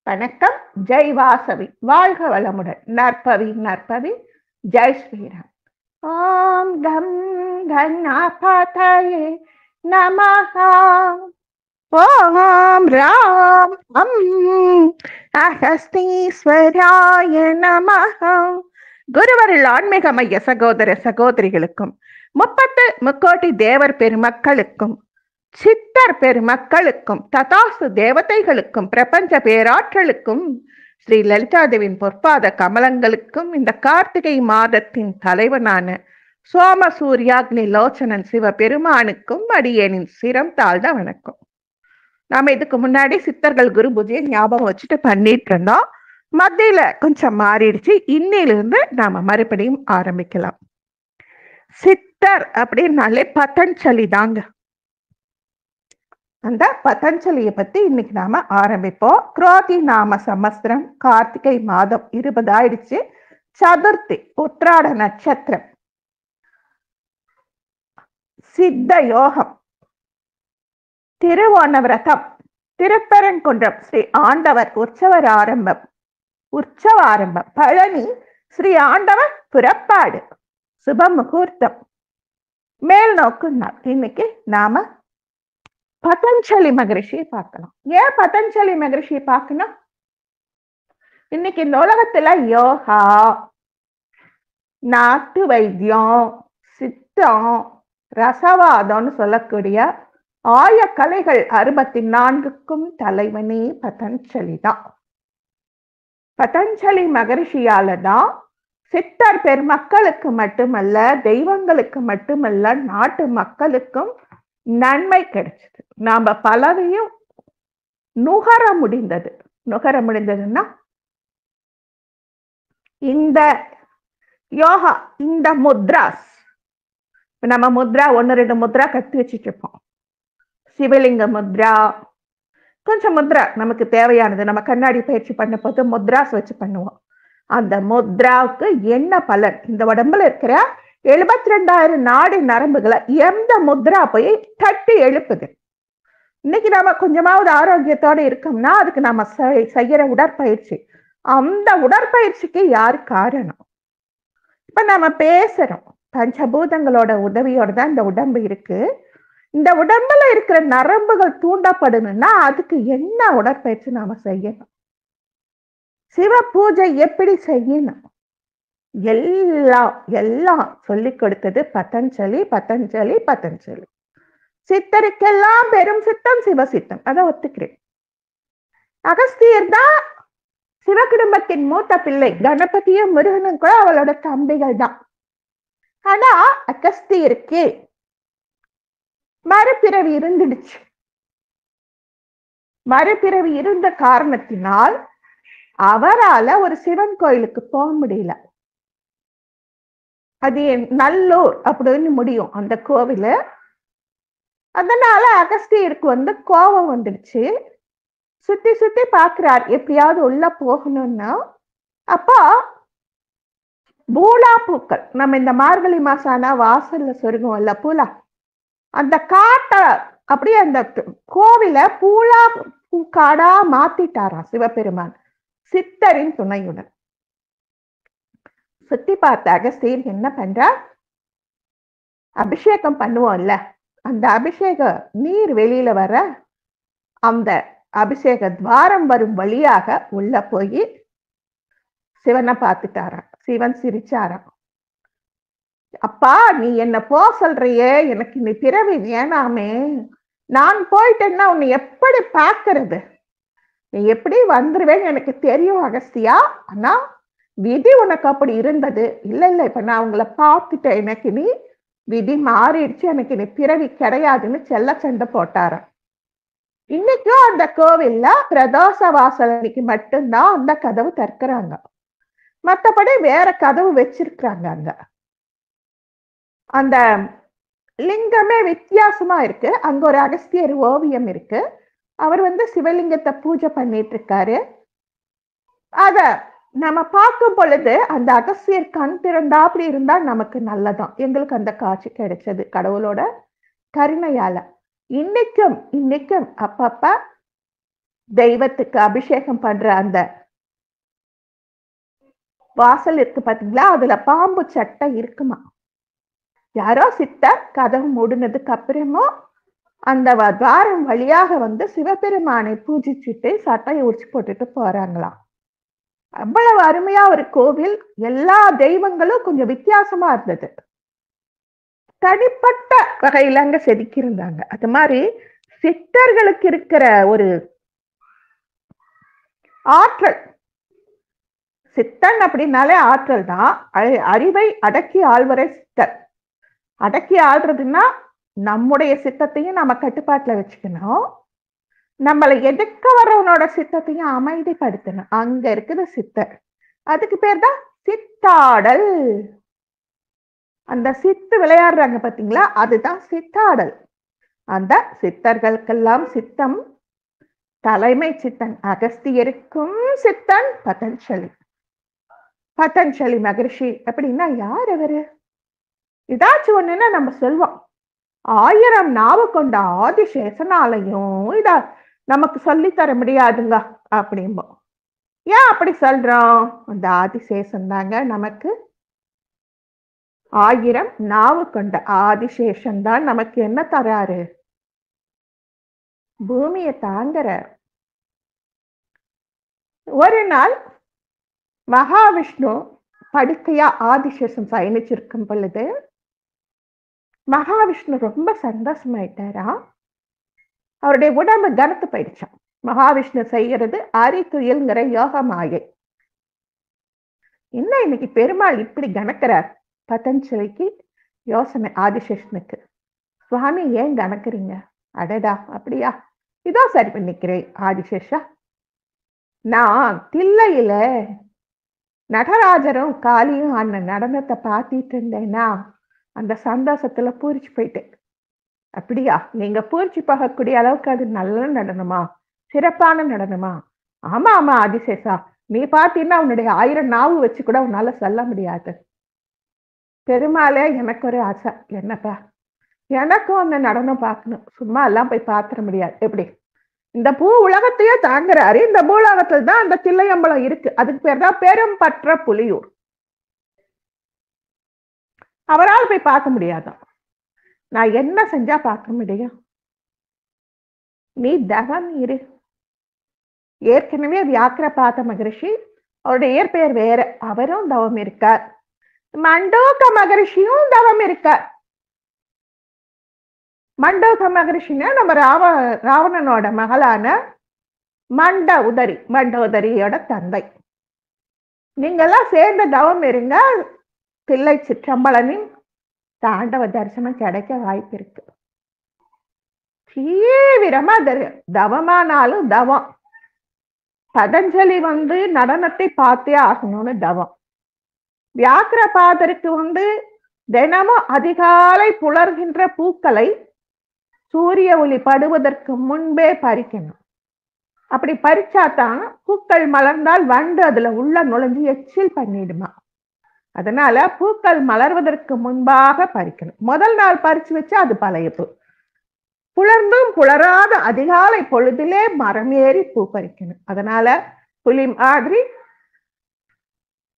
வணக்கம். ஜெய் வாசவி. வாழ்க வளமுடன். நற்பவி நற்பவி. ஜெய் ஸ்ரீராம். ஓம் கம் கணபதயே நமஹ. ஓம் ராம் அகஸ்தீஸ்வராய நமஹ. குருவருள் ஆன்மீக மைய சகோதர சகோதரிகளுக்கும் 30 தேவர் பெருமக்களுக்கும் சித்தர் பெருமக்களுக்கும் ததாசு தேவதைகளுக்கும் பிரபஞ்ச பேராற்றலுக்கும் ஸ்ரீ லலிதாதேவியின் பொற்பாத கமலங்களுக்கும் இந்த கார்த்திகை மாதத்தின் தலைவனான சோம சூர்யாக்னி லோச்சனன் சிவ பெருமானுக்கும் அடியேனின் சிரம் தாழ்ந்த வணக்கம். நாம இதுக்கு முன்னாடி சித்தர்கள் குரு பூஜையை ஞாபகம் வச்சுட்டு பண்ணிட்டு இருந்தோம். மத்தியில கொஞ்சம் மாறிடுச்சு. இன்னிலிருந்து நாம மறுபடியும் ஆரம்பிக்கலாம். சித்தர் அப்படின்னாலே பதஞ்சலி தாங்க. அந்த பதஞ்சலியை பத்தி இன்னைக்கு நாம ஆரம்பிப்போம். குரோதி நாம சமஸ்திரம், கார்த்திகை மாதம் 20 ஆயிடுச்சு. சதுர்த்தி, உத்திராட நட்சத்திரம், சித்த யோகம், திருவோண விரதம், திருப்பரங்குன்றம் ஸ்ரீ ஆண்டவர் உற்சவ ஆரம்பம், பழனி ஸ்ரீ ஆண்டவர் புறப்பாடு, சுப முகூர்த்தம், மேல் நோக்கு நாள். இன்னைக்கு நாம பதஞ்சலி மகரிஷியை பார்க்கலாம். ஏன் பதஞ்சலி மகரிஷியை பார்க்கணும்? இன்னைக்கு இந்த உலகத்துல யோகா, நாட்டு வைத்தியம், சித்தம், ரசவாதம்னு சொல்லக்கூடிய கலைகள் 64க்கும் தலைவனே பதஞ்சலி தான். பதஞ்சலி மகரிஷியால தான் சித்தர் பெருமக்களுக்கு மட்டுமல்ல, தெய்வங்களுக்கு மட்டுமல்ல, நாட்டு மக்களுக்கும் நன்மை கிடைச்சது. நாம பலரையும் நுகர முடிந்ததுன்னா இந்த யோகா, இந்த முத்ராஸ், நம்ம முத்ரா 1-2 முத்ரா கத்து வச்சுட்டு இருப்போம். சிவலிங்க முத்ரா, கொஞ்சம் முத்ரா நமக்கு தேவையானது. நம்ம கண்ணாடி பயிற்சி பண்ண போது முத்ராஸ் வச்சு பண்ணுவோம். அந்த முத்ராவுக்கு என்ன பலன்? இந்த உடம்புல இருக்கிற 72,000 நாடி நரம்புகளை எந்த முத்ரா போய் தட்டி எழுப்புது. இன்னைக்கு நாம கொஞ்சமாவது ஆரோக்கியத்தோட இருக்கோம்னா அதுக்கு நாம செய்யற உடற்பயிற்சி. அந்த உடற்பயிற்சிக்கு யாரு காரணம்? இப்ப நாம பேசுறோம், பஞ்சபூதங்களோட உதவியோட தான் இந்த உடம்பு இருக்கு. இந்த உடம்புல இருக்கிற நரம்புகள் தூண்டப்படணும்னா அதுக்கு என்ன உடற்பயிற்சி நாம செய்யணும்? சிவ பூஜை எப்படி செய்யணும்? எல்லாம் சொல்லிக் கொடுத்தது பதஞ்சலி. சித்தருக்கெல்லாம் பெரும் சித்தம் சிவசித்தம், அதை ஒத்துக்கிறேன். அகஸ்தியர் தான் சிவ குடும்பத்தின் மூத்த பிள்ளை. கணபதியும் முருகனும் கூட அவளோட தம்பிகள் தான். ஆனா அகஸ்தியருக்கு மறுபிறவி இருந்துடுச்சு. மறுபிறவி இருந்த காரணத்தினால் அவரால ஒரு சிவன் கோயிலுக்கு போக முடியல. அது நல்லூர் அப்படின்னு முடியும் அந்த கோவிலு. அதனால அகஸ்தியருக்கு கோபம் வந்துடுச்சு. சுத்தி சுத்தி பாக்குறார் எப்படியாவது உள்ள போகணும்னா. அப்போ பூலா பூக்கள், நம்ம இந்த மார்கழி மாசம் ஆனா வாசல்ல சொருகுவோம்ல பூலா, அந்த காட்டை அப்படியே அந்த கோவில பூலா பூக்காடா மாத்திட்டாராம் சிவபெருமான் சித்தரின் துணையுடன். சுத்தி பார்த்த அகஸ்தியர் என்ன பண்றார்? அபிஷேகம் பண்ணுவோம்ல, அந்த அபிஷேக நீர் வெளியில வர அந்த அபிஷேக துவாரம் வரும் வழியாக உள்ள போய் சிவனை பார்த்துட்டாராம். சிவன் சிரிச்சாராம். அப்பா, நீ என்ன போ சொல்றியே, எனக்கு நீ பிறவி வேணாமே, நான் போயிட்டேன்னா உன்னை எப்படி பார்க்கறது? நீ எப்படி வந்துருவேன்னு எனக்கு தெரியும் அகஸ்தியா, ஆனா விதி உனக்கு அப்படி இருந்தது. இல்ல இப்ப நான் உங்களை பார்த்துட்டேன், எனக்கு நீ விதி மாறிடுச்சு, எனக்கு நீ பிறவி கிடையாதுன்னு செல்ல சண்டை போட்டாராம். இன்னைக்கும் அந்த கோவில்ல பிரதோஷ வாசலுக்கு மட்டும்தான் அந்த கதவு திறக்கிறாங்க. மற்றபடி வேற கதவு வச்சிருக்கிறாங்க. அங்க அந்த லிங்கமே வித்தியாசமா இருக்கு. அங்க ஒரு அகஸ்தியர் ஓவியம் இருக்கு. அவர் சிவலிங்கத்தை பூஜை பண்ணிட்டு இருக்காரு. அத நம்ம பார்க்கும் பொழுது அந்த அகஸ்தியர் கண் திறந்தா அப்படி இருந்தா நமக்கு நல்லதான். எங்களுக்கு அந்த காட்சி கிடைச்சது கடவுளோட கருணையால. இன்னைக்கும் அப்பப்ப தெய்வத்துக்கு அபிஷேகம் பண்ற அந்த வாசல் இருக்கு பாத்தீங்களா, அதுல பாம்பு சட்டை இருக்குமா. யாரோ சித்தர் கதவு மூடினதுக்கு அப்புறமும் அந்த துவாரம் வழியாக வந்து சிவபெருமானை பூஜிச்சுட்டு சட்டையை உரிச்சு போட்டுட்டு போறாங்களாம். அவ்வளவு அருமையா ஒரு கோவில். எல்லா தெய்வங்களும் கொஞ்சம் வித்தியாசமா இருந்தது. தனிப்பட்ட வகையில அங்க செதுக்கி இருந்தாங்க. அது மாதிரி சித்தர்களுக்கு இருக்கிற ஒரு ஆற்றல், சித்தன் அப்படின்னாலே ஆற்றல் தான். அறிவை அடக்கி ஆள்வரை சித்தர். அடக்கி ஆள்றதுன்னா நம்முடைய சித்தத்தையும் நம்ம கட்டுப்பாட்டுல வச்சுக்கணும், நம்மளை எதுக்க வர்றவனோட சித்தத்தையும் அமைதிப்படுத்தணும். அங்க இருக்குது சித்தர். அதுக்கு பேர் தான் சித்தாடல். அந்த சித்து விளையாடுறாங்க பாத்தீங்களா, அதுதான் சித்தாடல். அந்த சித்தர்களுக்கெல்லாம் சித்தம் தலைமை சித்தன் அகஸ்தியருக்கும் சித்தன் பதஞ்சலி. பதஞ்சலி மகரிஷி அப்படின்னா யார் அவரு? இதாச்சும் ஒண்ணுன்னா நம்ம சொல்வோம், 1000 நாவு கொண்ட ஆதிசேஷனாலையும் இத நமக்கு சொல்லி தர முடியாதுங்க அப்படிம்போம். ஏன் அப்படி சொல்றோம்? அந்த ஆதிசேஷன் தாங்க நமக்கு. 1000 நாவு கொண்ட ஆதிசேஷன் தான் நமக்கு என்ன தராரு? பூமியை தாங்குறார். ஒரு நாள் மகாவிஷ்ணு படுக்கையா ஆதிசேஷன் பயணிச்சிருக்கும் பொழுது மகாவிஷ்ணு ரொம்ப சந்தோஷமாயிட்டாரா. அவருடைய உடம்பு கனத்து போயிடுச்சான். மகாவிஷ்ணு செய்யறது அரித்துயல்ங்கிற யோக மாயை. என்ன இன்னைக்கு பெருமாள் இப்படி கணக்கிறார்? பதஞ்சலிக்கு யோசனை ஆதிசேஷனுக்கு. சுவாமி ஏன் கணக்குறீங்க? அடடா அப்படியா, இதோ சரி பண்ணிக்கிறேன் ஆதிசேஷா. நான் தில்லையில நடராஜரும் காளியும் அந்த நடனத்தை பார்த்திட்டு இருந்தேன்னா அந்த சந்தோஷத்துல பூரிச்சு போயிட்டேன். அப்படியா, நீங்க பூரிச்சு போகக்கூடிய அளவுக்கு அது நல்ல நடனமா, சிறப்பான நடனமா? ஆமா ஆமா ஆதிசேஷா, நீ பார்த்தீங்கன்னா உன்னுடைய 1000 நாவு வச்சு கூட உன்னால சொல்ல முடியாது. பெருமாளே எனக்கு ஒரு ஆசை, என்னப்பா, எனக்கும் அந்த நடனம் பார்க்கணும். சும்மா எல்லாம் போய் பார்த்துட முடியாது. எப்படி இந்த பூ உலகத்தையே தாங்குறாரு, இந்த பூலகத்துல தான் அந்த தில்லையம்பலம் இருக்கு. அதுக்கு பேர் தான் பெரும்பற்ற புலியூர். அவரால் போய் பார்க்க முடியாதான். நான் என்ன செஞ்சா பார்க்க முடியும்? நீ தவம் இரு. ஏற்கனவே வியாக்கிரபாத மகரிஷி, அவருடைய இயற்பெயர் வேற, அவரும் தவம் இருக்கார். மண்டோக மகரிஷியும் தவம் இருக்கார். மண்டோக மகரிஷினா நம்ம ராவணனோட மகளான மண்டோதரியோட தந்தை. நீங்கெல்லாம் சேர்ந்த தவம் இருங்க, தில்லை சிற்றம்பலனின் தாண்டவ தரிசனம் கிடைக்க வாய்ப்பு இருக்கு. தீவிரமா தவமானாலும் தவம். பதஞ்சலி வந்து நடனத்தை பார்த்தே ஆகணும்னு தவம். வியாக்கிரபாதருக்கு தினமும் அதிகாலை புலர்கின்ற பூக்களை சூரிய ஒளி படுவதற்கு முன்பே பறிக்கணும். அப்படி பறிச்சாதான் பூக்கள் மலர்ந்தால் வண்டு அதுல உள்ள நுழைஞ்சு எச்சில் பண்ணிடுமா. அதனால பூக்கள் மலர்வதற்கு முன்பாக பறிக்கணும். முதல் நாள் பறிச்சு வச்சா அது பழைய பூ. புலர்ந்தும் புலராத அதிகாலை பொழுதிலே மரம் ஏறி பூ பறிக்கணும். அதனால புலி மாதிரி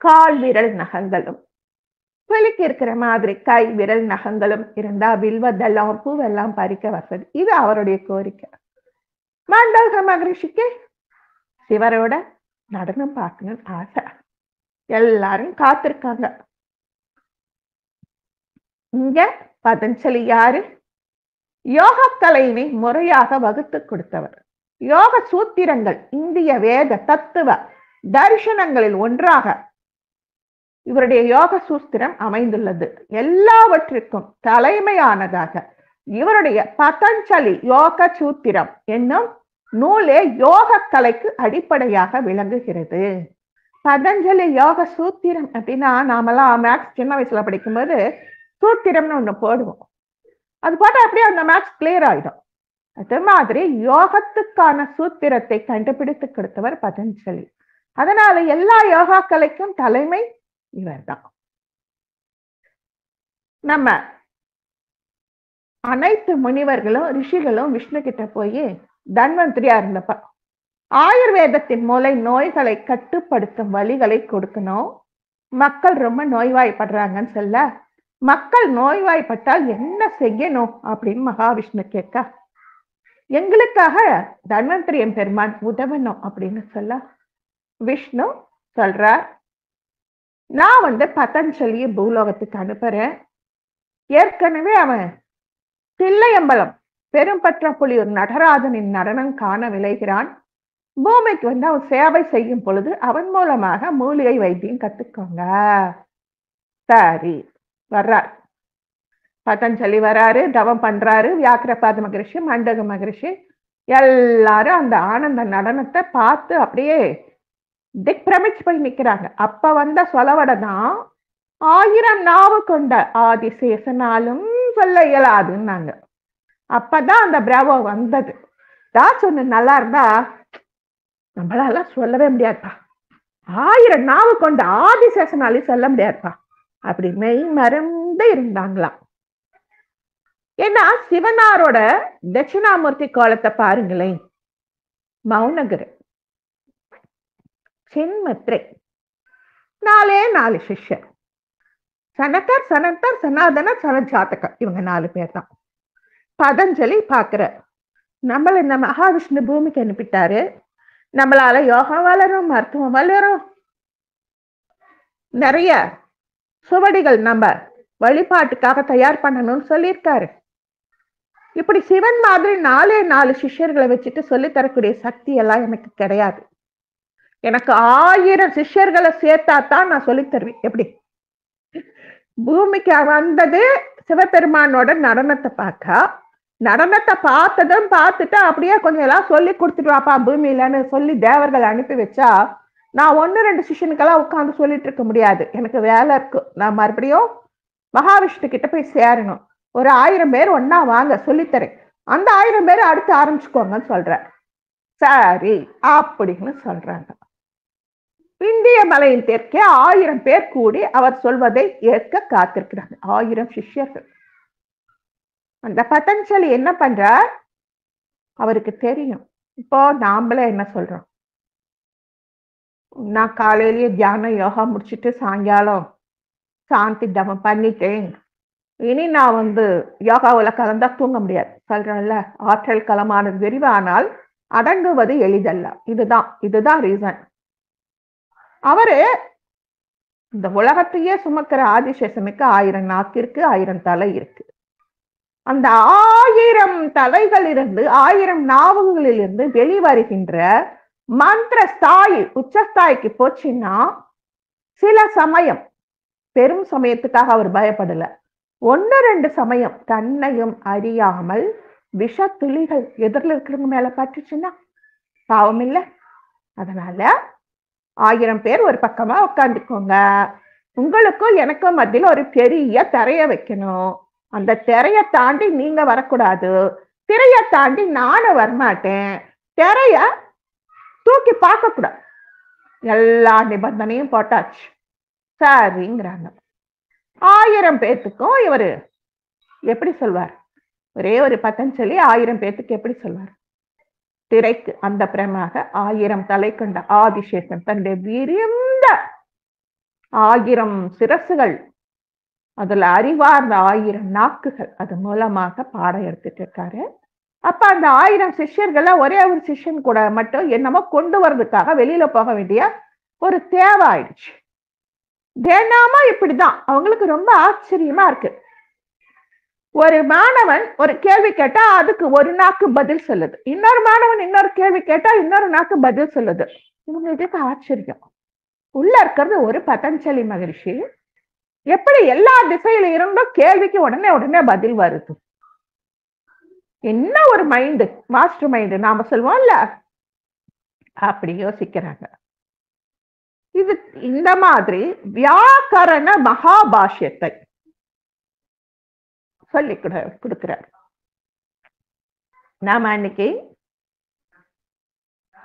கால் விரல் நகங்களும், புலிக்கு இருக்கிற மாதிரி கை விரல் நகங்களும் இருந்தா வில்வதெல்லாம் பூவெல்லாம் பறிக்க வசதி. இது அவருடைய கோரிக்கை. மண்டோக மகரிஷிக்கு சிவரோட நடனம் பார்க்கணும்னு ஆசை. எல்லாரும் காத்திருக்காங்க. இங்க பதஞ்சலி யாரு? யோக கலையினை முறையாக வகுத்து கொடுத்தவர். யோக சூத்திரங்கள் இந்திய வேத தத்துவ தரிசனங்களில் ஒன்றாக இவருடைய யோக சூத்திரம் அமைந்துள்ளது. எல்லாவற்றிற்கும் தலைமையானதாக இவருடைய பதஞ்சலி யோக சூத்திரம் என்னும் நூலே யோக கலைக்கு அடிப்படையாக விளங்குகிறது. பதஞ்சலி யோக சூத்திரம் அப்படின்னா, நாமெல்லாம் மேக்ஸ் சின்ன வயசுல படிக்கும்போது சூத்திரம்னு ஒண்ணு போடுவோம். அது போட்டா அப்படியே அந்த மேக்ஸ் கிளியர் ஆயிடும். அது மாதிரி யோகத்துக்கான சூத்திரத்தை கண்டுபிடித்து கொடுத்தவர் பதஞ்சலி. அதனால எல்லா யோகா கலைக்கும் தலைமை இவர் தான். நம்ம அனைத்து முனிவர்களும் ரிஷிகளும் விஷ்ணு கிட்ட போய் தன்வந்திரியா இருந்தப்ப ஆயுர்வேதத்தின் மூலம் நோய்களை கட்டுப்படுத்தும் வழிகளை கொடுக்கணும். மக்கள் ரொம்ப நோய்வாய்ப்படுறாங்கன்னு சொல்ல, மக்கள் நோய்வாய்ப்பட்டால் என்ன செய்யணும் அப்படின்னு மகாவிஷ்ணு கேட்க, எங்களுக்காக தன்வந்திரியன் பெருமான் உதவணும் அப்படின்னு சொல்ல, விஷ்ணு சொல்றார், நான் பதஞ்சலியை பூலோகத்துக்கு அனுப்புறேன். ஏற்கனவே அவன் தில்லையம்பலம் பெரும்பற்ற புலியூர் நடராஜனின் நடனம் காண விளைகிறான். பூமிக்கு அவன் சேவை செய்யும் பொழுது அவன் மூலமாக மூலிகை வைத்தியம் கத்துக்கோங்க. சரி, வர்றார். பதஞ்சலி வராரு, தவம் பண்றாரு. வியாக்கிரபாத மகரிஷி, மண்டக மகரிஷி எல்லாரும் அந்த ஆனந்த நடனத்தை பார்த்து அப்படியே திக்பிரமிச்சு போய் நிக்கிறாங்க. அப்ப வந்த சொலவடை தான் 1000 நாவு கொண்ட ஆதிசேஷனாலும் சொல்ல இயலாதுன்னாங்க. அப்பதான் அந்த பிராவோ வந்தது. தான் சொன்ன நல்லா இருந்தா நம்மளால சொல்லவே முடியாதுப்பா, 1000 நாவு கொண்ட ஆதிசேஷனாலையும் சொல்ல முடியாதுப்பா அப்படி மெய் மறந்து இருந்தாங்களாம். ஏன்னா சிவனாரோட தட்சிணாமூர்த்தி கோலத்தை பாருங்களேன். மௌனகிரி, சின்மத்ரை, 4 சிஷ்யர். சனகர், சனந்தர், சனாதன, சனஜாதகர், இவங்க 4 பேர் தான். பதஞ்சலி பாக்குற, நம்மள இந்த மகாவிஷ்ணு பூமிக்கு அனுப்பிட்டாரு, நம்மளால யோகம் வளரும், மருத்துவம் வளரும், நிறைய சுவடிகள் நம்ம வழிபாட்டுக்காக தயார் பண்ணணும்னு சொல்லியிருக்காரு. இப்படி சிவன் மாதிரி 4 சிஷ்யர்களை வச்சுட்டு சொல்லி தரக்கூடிய சக்தி எல்லாம் எனக்கு கிடையாது. எனக்கு 1000 சிஷ்யர்களை சேர்த்தா தான் நான் சொல்லி தருவேன். எப்படி? பூமிக்கு வந்தது சிவபெருமானோட நடனத்தை பார்க்க, நடனத்தை பார்த்ததும் பார்த்துட்டு அப்படியே கொஞ்சம் எல்லாம் சொல்லி கொடுத்துட்டு வாப்பா பூமியிலன்னு சொல்லி தேவர்கள் அனுப்பி வச்சா நான் 1-2 சிஷ்யனுக்கெல்லாம் உட்காந்து சொல்லிட்டு இருக்க முடியாது. எனக்கு வேலை இருக்கு. நான் மறுபடியும் மகாவிஷ்ணு கிட்ட போய் சேரணும். ஒரு 1000 பேர் ஒன்னா வாங்க சொல்லித்தரேன், அந்த 1000 பேர் அடுத்து ஆரம்பிச்சுக்கோங்கன்னு சொல்ற. சரி அப்படின்னு சொல்றாங்க. இந்திய மலையின் தெற்கே 1000 பேர் கூடி அவர் சொல்வதை ஏற்க காத்திருக்கிறாங்க. 1000 சிஷ்யர்கள். அந்த பதஞ்சலி என்ன பண்றார்? அவருக்கு தெரியும். இப்போ நாமளே என்ன சொல்றோம், நான் காலையிலேயே தியானம் யோகா முடிச்சுட்டு சாயங்காலம் சாந்தி தவம் பண்ணிட்டேன், இனி நான் யோகாவில் கலந்தா தூங்க முடியாது சொல்றேன்ல. ஆற்றல் களமானது விரிவானால் அடங்குவது எளிதல்ல. இதுதான் ரீசன். அவரு இந்த உலகத்தையே சுமக்கிற ஆதிசேஷனுக்கு 1000 நாக்கு இருக்கு, 1000 தலை இருக்கு. அந்த 1000 தலைகள் இருந்து 1000 நாவுகளிலிருந்து வெளிவருகின்ற மந்திர ஸ்தாயி உச்சஸ்தாய்க்கு போச்சுன்னா சில சமயம், பெரும் சமயத்துக்காக அவர் பயப்படல, 1-2 சமயம் தன்னையும் அறியாமல் விஷ துளிகள் எதிரில் இருக்கிறவங்க மேல பட்டுச்சுன்னா பாவம் இல்லை. அதனால 1000 பேர் ஒரு பக்கமா உட்காந்துக்கோங்க. உங்களுக்கும் எனக்கும் மத்தியில் ஒரு பெரிய திரைய வைக்கணும். அந்த திரைய தாண்டி நீங்க வரக்கூடாது, திரைய தாண்டி நானும் வரமாட்டேன், திரைய தூக்கி பார்க்க கூடாது. எல்லா நிபந்தனையும் போட்டாச்சு. சரிங்கிறாங்க. 1000 பேத்துக்கும் இவரு எப்படி சொல்வார்? ஒரே ஒரு பதஞ்சலி 1000 பேத்துக்கு எப்படி சொல்வார்? திரைக்கு அந்த பிரமாக 1000 தலை கொண்ட ஆதிசேஷன் தன்னுடைய விரிந்த 1000 சிரசுகள், அதுல அறிவார்ந்த 1000 நாக்குகள், அது மூலமாக பாடம் எடுத்துட்டு இருக்காரு. அப்ப அந்த 1000 சிஷ்யர்களை ஒரே ஒரு சிஷ்யன் கூட மட்டும் என்னமோ கொண்டு வர்றதுக்காக வெளியில போக வேண்டிய ஒரு தேவை ஆயிடுச்சு. தினமும் இப்படிதான். அவங்களுக்கு ரொம்ப ஆச்சரியமா இருக்கு. ஒரு மாணவன் ஒரு கேள்வி கேட்டா அதுக்கு ஒரு நாக்கு பதில் சொல்லுது, இன்னொரு மாணவன் இன்னொரு கேள்வி கேட்டா இன்னொரு நாக்கு பதில் சொல்லுது. இவங்களுக்கு ஆச்சரியம். உள்ள இருக்கிறது ஒரு பதஞ்சலி மகரிஷி, எப்படி எல்லா திசையில இருந்தும் கேள்விக்கு உடனே பதில் வருது? என்ன ஒரு மைண்டு, மாஸ்டர் மைண்டு நாம சொல்லுவோம்ல, அப்படி யோசிக்கிறாங்க. இது இந்த மாதிரி வியாக்கரண மகாபாஷ்யத்தை சொல்லி கொடுக்கிறார். நாம அன்னைக்கு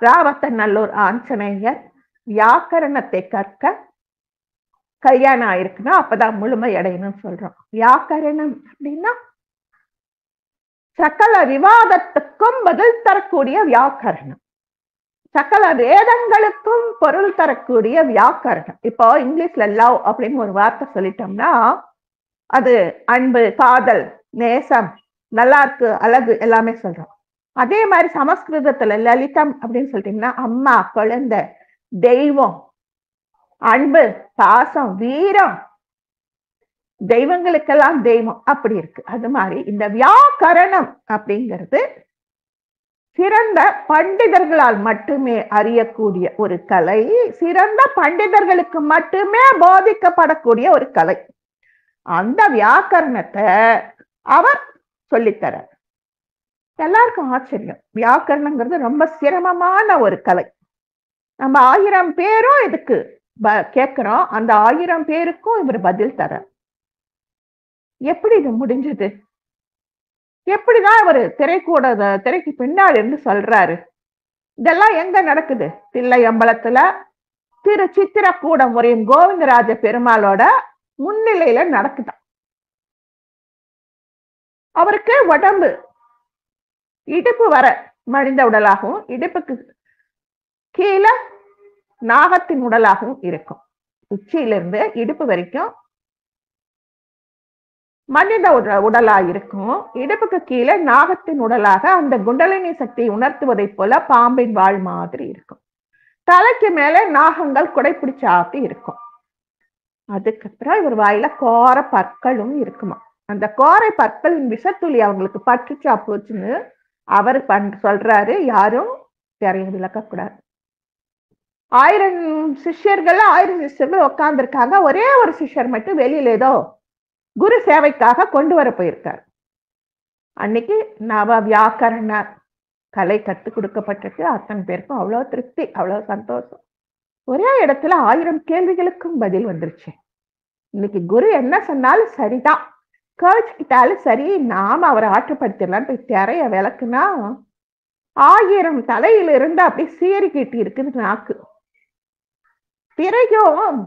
ராவத்தநல்லூர் ஆஞ்சநேயர் வியாக்கரணத்தை கற்க கல்யாணம் ஆயிருக்குன்னா அப்பதான் முழுமை அடையணும்னு சொல்றோம். வியாக்கரணம் அப்படின்னா சகல விவாதத்துக்கும் பதில் தரக்கூடிய வியாக்கரணம். சகல வேதங்களுக்கும் பொருள் தரக்கூடிய வியாக்கரணம். இப்போ இங்கிலீஷ்ல லவ் அப்படின்னு ஒரு வார்த்தை சொல்லிட்டோம்னா அது அன்பு, காதல், நேசம், நல்லா இருக்கு, அழகு எல்லாமே சொல்றோம். அதே மாதிரி சமஸ்கிருதத்துல லலிதம் அப்படின்னு சொல்லிட்டீங்கன்னா அம்மா, குழந்தை, தெய்வம், அன்பு, பாசம், வீரம், தெய்வங்களுக்கெல்லாம் தெய்வம் அப்படி இருக்கு. அது மாதிரி இந்த வியாக்கரணம் அப்படிங்கிறது சிறந்த பண்டிதர்களால் மட்டுமே அறியக்கூடிய ஒரு கலை, சிறந்த பண்டிதர்களுக்கு மட்டுமே போதிக்கப்படக்கூடிய ஒரு கலை. அந்த வியாக்கரணத்தை அவர் சொல்லித்தர. எல்லாருக்கும் ஆச்சரியம். வியாக்கரணங்கிறது ரொம்ப சிரமமான ஒரு கலை. நம்ம 1000 பேரும் இதுக்கு கேட்கிறோம். அந்த 1000 பேருக்கும் இவர் பதில் தர. எப்படி இது முடிஞ்சது? எப்படிதான் இவர் திரைக்கு பின்னாடி இருந்து சொல்றாரு? இதெல்லாம் எங்க நடக்குது? தில்லை அம்பலத்துல திரு சித்திரக்கூடம் முறையும் கோவிந்தராஜ பெருமாளோட முன்னிலையில நடக்குதான். அவருக்கு உடம்பு இடுப்பு வர மனித உடலாகவும் இடுப்புக்கு கீழே நாகத்தின் உடலாகவும் இருக்கும். உச்சியிலிருந்து இடுப்பு வரைக்கும் மனித உடலா இருக்கும். இடுப்புக்கு கீழே நாகத்தின் உடலாக அந்த குண்டலினி சக்தியை உணர்த்துவதை போல பாம்பின் வாழ் மாதிரி இருக்கும். தலைக்கு மேலே நாகங்கள் குடைப்பிடிச்சாப்பி இருக்கும். அதுக்கப்புறம் இவர் வாயில கோர பற்களும் இருக்குமா. அந்த கோரை பற்களின் விஷத்துளி அவங்களுக்கு பற்றுச்சா போச்சுன்னு அவர் சொல்றாரு. யாரும் யாரையும் விளக்கக்கூடாது. 1000 சிஷ்யர்கள் உட்கார்ந்து இருக்காங்க. ஒரே ஒரு சிஷ்யர் மட்டும் வெளியில ஏதோ குரு சேவைக்காக கொண்டு வர போயிருக்கார். அன்னைக்கு நவ வியாக்கரண கலை கற்றுக் கொடுக்கப்பட்டிருக்கு. அத்தனை பேருக்கும் அவ்வளவு திருப்தி, அவ்வளவு சந்தோஷம். ஒரே இடத்துல 1000 கேள்விகளுக்கும் பதில் வந்துருச்சு. இன்னைக்கு குரு என்ன சொன்னாலும் சரிதான், கவச்சுக்கிட்டாலும் சரி, நாம அவரை ஆற்றுப்படுத்திடலாம். போய் திரைய விளக்குனா 1000 தலையிலிருந்து அப்படி சீறிக்கிட்டு இருக்குது நாக்கு. திரையும்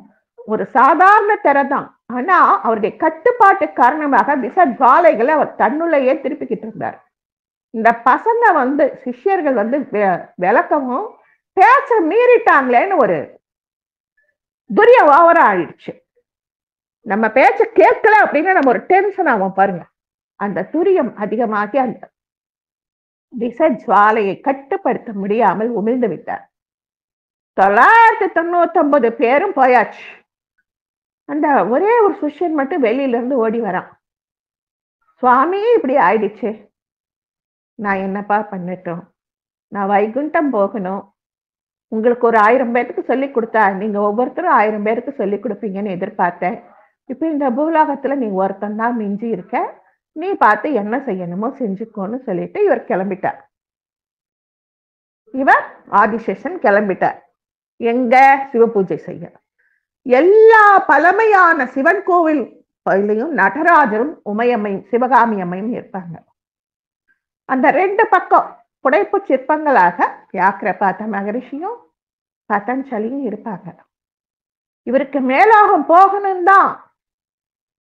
ஒரு சாதாரண திரை தான். ஆனா அவருடைய கட்டுப்பாட்டு காரணமாக விஷ ஜுவாலைகளை அவர் தன்னுள்ளையே திருப்பிக்கிட்டு இருந்தார். இந்த பசங்க சிஷ்யர்கள் விளக்கவும் பேச்ச மீறிட்டாங்களேன்னு ஒரு துரிய ஓவரா ஆயிடுச்சு. நம்ம பேச்ச கேட்கல அப்படின்னா நம்ம ஒரு டென்ஷன் ஆகும் பாருங்க. அந்த துரியம் அதிகமாகி அந்த விஷ ஜுவாலையை கட்டுப்படுத்த முடியாமல் உமிழ்ந்து விட்டார். 999 பேரும் போயாச்சு. அந்த ஒரே ஒரு சிஷ்யன் மட்டும் வெளியில இருந்து ஓடி வரான். சுவாமி, இப்படி ஆயிடுச்சு, நான் என்னப்பா பண்ணட்டும்? நான் வைகுண்டம் போகணும். உங்களுக்கு ஒரு 1000 பேருக்கு சொல்லி கொடுத்தா நீங்க ஒவ்வொருத்தரும் 1000 பேருக்கு சொல்லி கொடுப்பீங்கன்னு எதிர்பார்த்தேன். இப்ப இந்த பூலோகத்துல நீ ஒருத்தன் தான் மிஞ்சி இருக்க. நீ பார்த்து என்ன செய்யணுமோ செஞ்சுக்கோன்னு சொல்லிட்டு இவர் கிளம்பிட்டார். இவர் ஆதிசேஷன் கிளம்பிட்டார். எங்க? சிவ பூஜை செய்ய. எல்லா பழமையான சிவன் கோவிலையும் நடராஜரும் உமையம்மையும் சிவகாமி அம்மையும் இருப்பாங்க. அந்த 2 பக்கம் புடைப்பு சிற்பங்களாக வியாக்கிரபாத மகரிஷியும் பதஞ்சலியும் இருப்பாங்க. இவருக்கு மேலோகம் போகணும் தான்,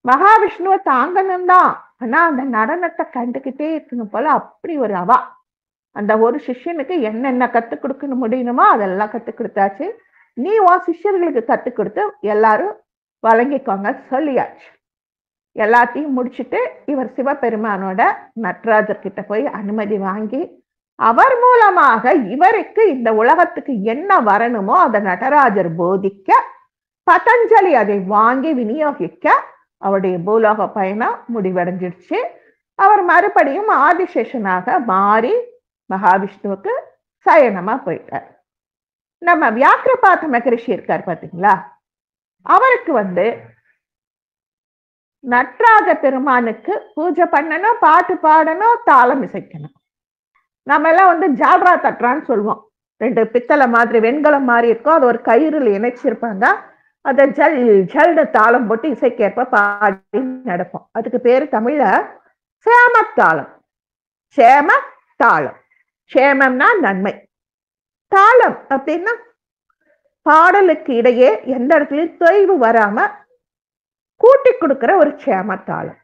மகாவிஷ்ணுவை தாங்கணும் தான். ஆனா அந்த நடனத்தை கண்டுகிட்டே இருக்கணும் போல அப்படி ஒரு அவா. அந்த ஒரு சிஷ்யனுக்கு என்னென்ன கத்துக் கொடுக்க முடியணுமோ அதெல்லாம் கத்துக் கொடுத்தாச்சு. நீ உன் சிஷ்யர்களுக்கு கத்துக் கொடுத்து எல்லாரும் வழங்கிக்கோங்க சொல்லியாச்சு. எல்லாத்தையும் முடிச்சுட்டு இவர் சிவபெருமானோட நடராஜர் கிட்ட போய் அனுமதி வாங்கி அவர் மூலமாக இவருக்கு இந்த உலகத்துக்கு என்ன வரணுமோ அதை நடராஜர் போதிக்க, பதஞ்சலி அதை வாங்கி விநியோகிக்க அவருடைய பூலோக பயணம் முடிவடைஞ்சிடுச்சு. அவர் மறுபடியும் ஆதிசேஷனாக மாறி மகாவிஷ்ணுவுக்கு சயனமா போயிட்டார். நம்ம வியாக்கிரபாத மகரிஷி இருக்கார் பாத்தீங்களா, அவருக்கு நடராஜ பெருமானுக்கு பூஜை பண்ணணும், பாட்டு பாடணும், தாளம் இசைக்கணும். நம்ம எல்லாம் ஜால்ரா தட்டுறான்னு சொல்லுவோம். 2 பித்தளை மாதிரி வெண்கலம் மாதிரி இருக்கும், அது ஒரு கயிறுல இணைச்சிருப்பாங்க. அதை ஜல் ஜல்னு தாளம் போட்டு இசைக்கேற்ப பாடி நடப்போம். அதுக்கு பேரு தமிழ்ல சேமத்தாளம். சேம தாளம். சேமம்னா நன்மை, தாளம் அப்படின்னா பாடலுக்கு இடையே எந்த இடத்துலயும் தொய்வு வராம கூட்டி கொடுக்கிற ஒரு சேமத்தாளம்.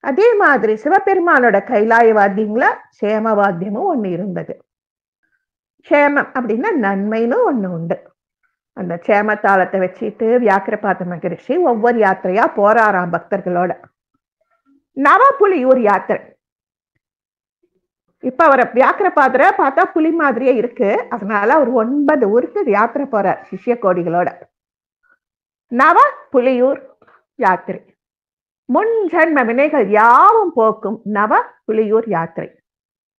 அதே மாதிரி சிவபெருமானோட கைலாய வாத்தியங்கள சேம வாத்தியமும் ஒண்ணு இருந்தது. க்ஷேமம் அப்படின்னா நன்மைன்னு ஒண்ணு உண்டு. அந்த க்ஷேமத்தாளத்தை வச்சுட்டு வியாக்கிரபாத மகரிஷி ஒவ்வொரு யாத்திரையா போறாராம் பக்தர்களோட. நவப்புலியூர் யாத்திரை. இப்ப அவரை வியாக்கிரபாதரை பார்த்தா புலி மாதிரியே இருக்கு. அதனால அவர் 9 ஊருக்கு யாத்திரை போறார் சிஷ்ய கோடிகளோட. நவ புலியூர் யாத்திரை. முன் ஜன்ம வினைகள் யாவும் போக்கும் நவ புலியூர் யாத்திரை.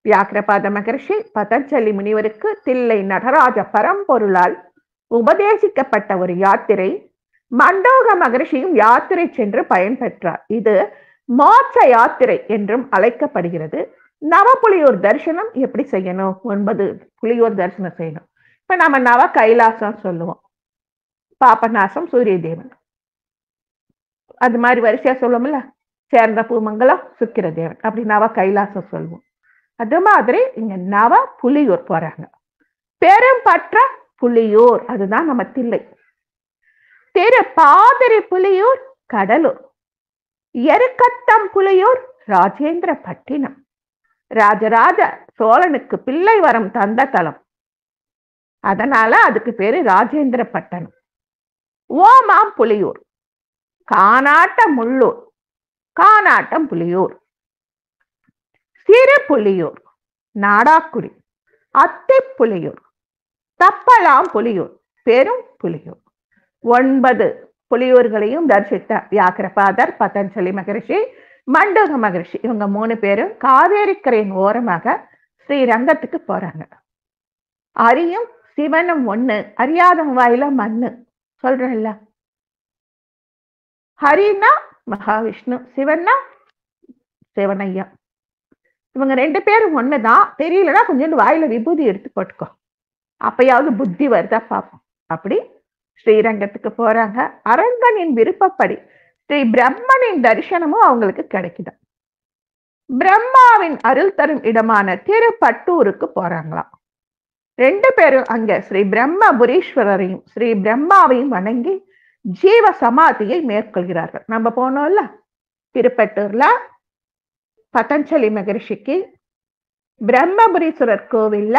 வியாக்கிரபாத மகர்ஷி பதஞ்சலி முனிவருக்கு தில்லை நடராஜ பரம்பொருளால் உபதேசிக்கப்பட்ட ஒரு யாத்திரை. மண்டோக மகர்ஷியும் யாத்திரை சென்று பயன்பெற்றார். இது மோட்ச யாத்திரை என்றும் அழைக்கப்படுகிறது. நவ புலியூர் தரிசனம் எப்படி செய்யணும்? 9 புலியூர் தரிசனம் செய்யணும். இப்ப நம்ம நவ கைலாசம் சொல்லுவோம். பாபநாசம் சூரிய தேவன், அது மாதிரி வரிசையா சொல்லுவோம்ல. சேர்ந்த பூமங்கலம் சுக்கிர தேவன், அப்படி நவ கைலாசம் சொல்லுவோம். அது மாதிரி இங்க நவ புலியூர் போறாங்க. பெரும்பற்ற புலியூர் அதுதான் நம்ம தில்லை. திரு பாதிரி புலியூர் கடலூர். எருக்கத்தம் புலியூர் ராஜேந்திர பட்டினம். ராஜராஜ சோழனுக்கு பிள்ளை வரம் தந்த தலம், அதனால அதுக்கு பேரு ராஜேந்திர பட்டணம். ஓமாம் புலியூர். கானாட்டம் முள்ளூர். கானாட்டம் புலியூர். சிறு புலியூர் நாடாக்குடி. அத்தி புலியூர். தப்பலாம் புலியூர். பெரும் புலியூர். 9 புலியூர்களையும் தரிசித்த வியாக்கிரபாதர், பதஞ்சலி மகரிஷி, மண்டோக மகரிஷி இவங்க 3 பேரும் காவேரி கரையின் ஓரமாக ஸ்ரீரங்கத்துக்கு போறாங்க. அரியும் சிவனும் ஒண்ணு, அறியாத வாயில மண்ணு சொல்றேன்ல. ஹரினா மகாவிஷ்ணு, சிவன்னா சிவனையா. இவங்க 2 பேரும் ஒண்ணுதான். தெரியலன்னா கொஞ்சம் வாயில விபூதி எடுத்து போட்டுக்கோ, அப்பயாவது புத்தி வருதா பார்ப்போம். அப்படி ஸ்ரீரங்கத்துக்கு போறாங்க. அரங்கனின் விருப்பப்படி ஸ்ரீ பிரம்மனின் தரிசனமும் அவங்களுக்கு கிடைக்குது. பிரம்மாவின் அருள் தரும் இடமான திருப்பட்டூருக்கு போறாங்களாம். 2 பேரும் அங்க ஸ்ரீ பிரம்மபுரீஸ்வரரையும் ஸ்ரீ பிரம்மாவையும் வணங்கி ஜீவ சமாதியை மேற்கொள்கிறார்கள். நம்ம போனோம்ல திருப்பட்டூர்ல பதஞ்சலி மகரிஷிக்கு பிரம்மபுரீஸ்வரர் கோவில்ல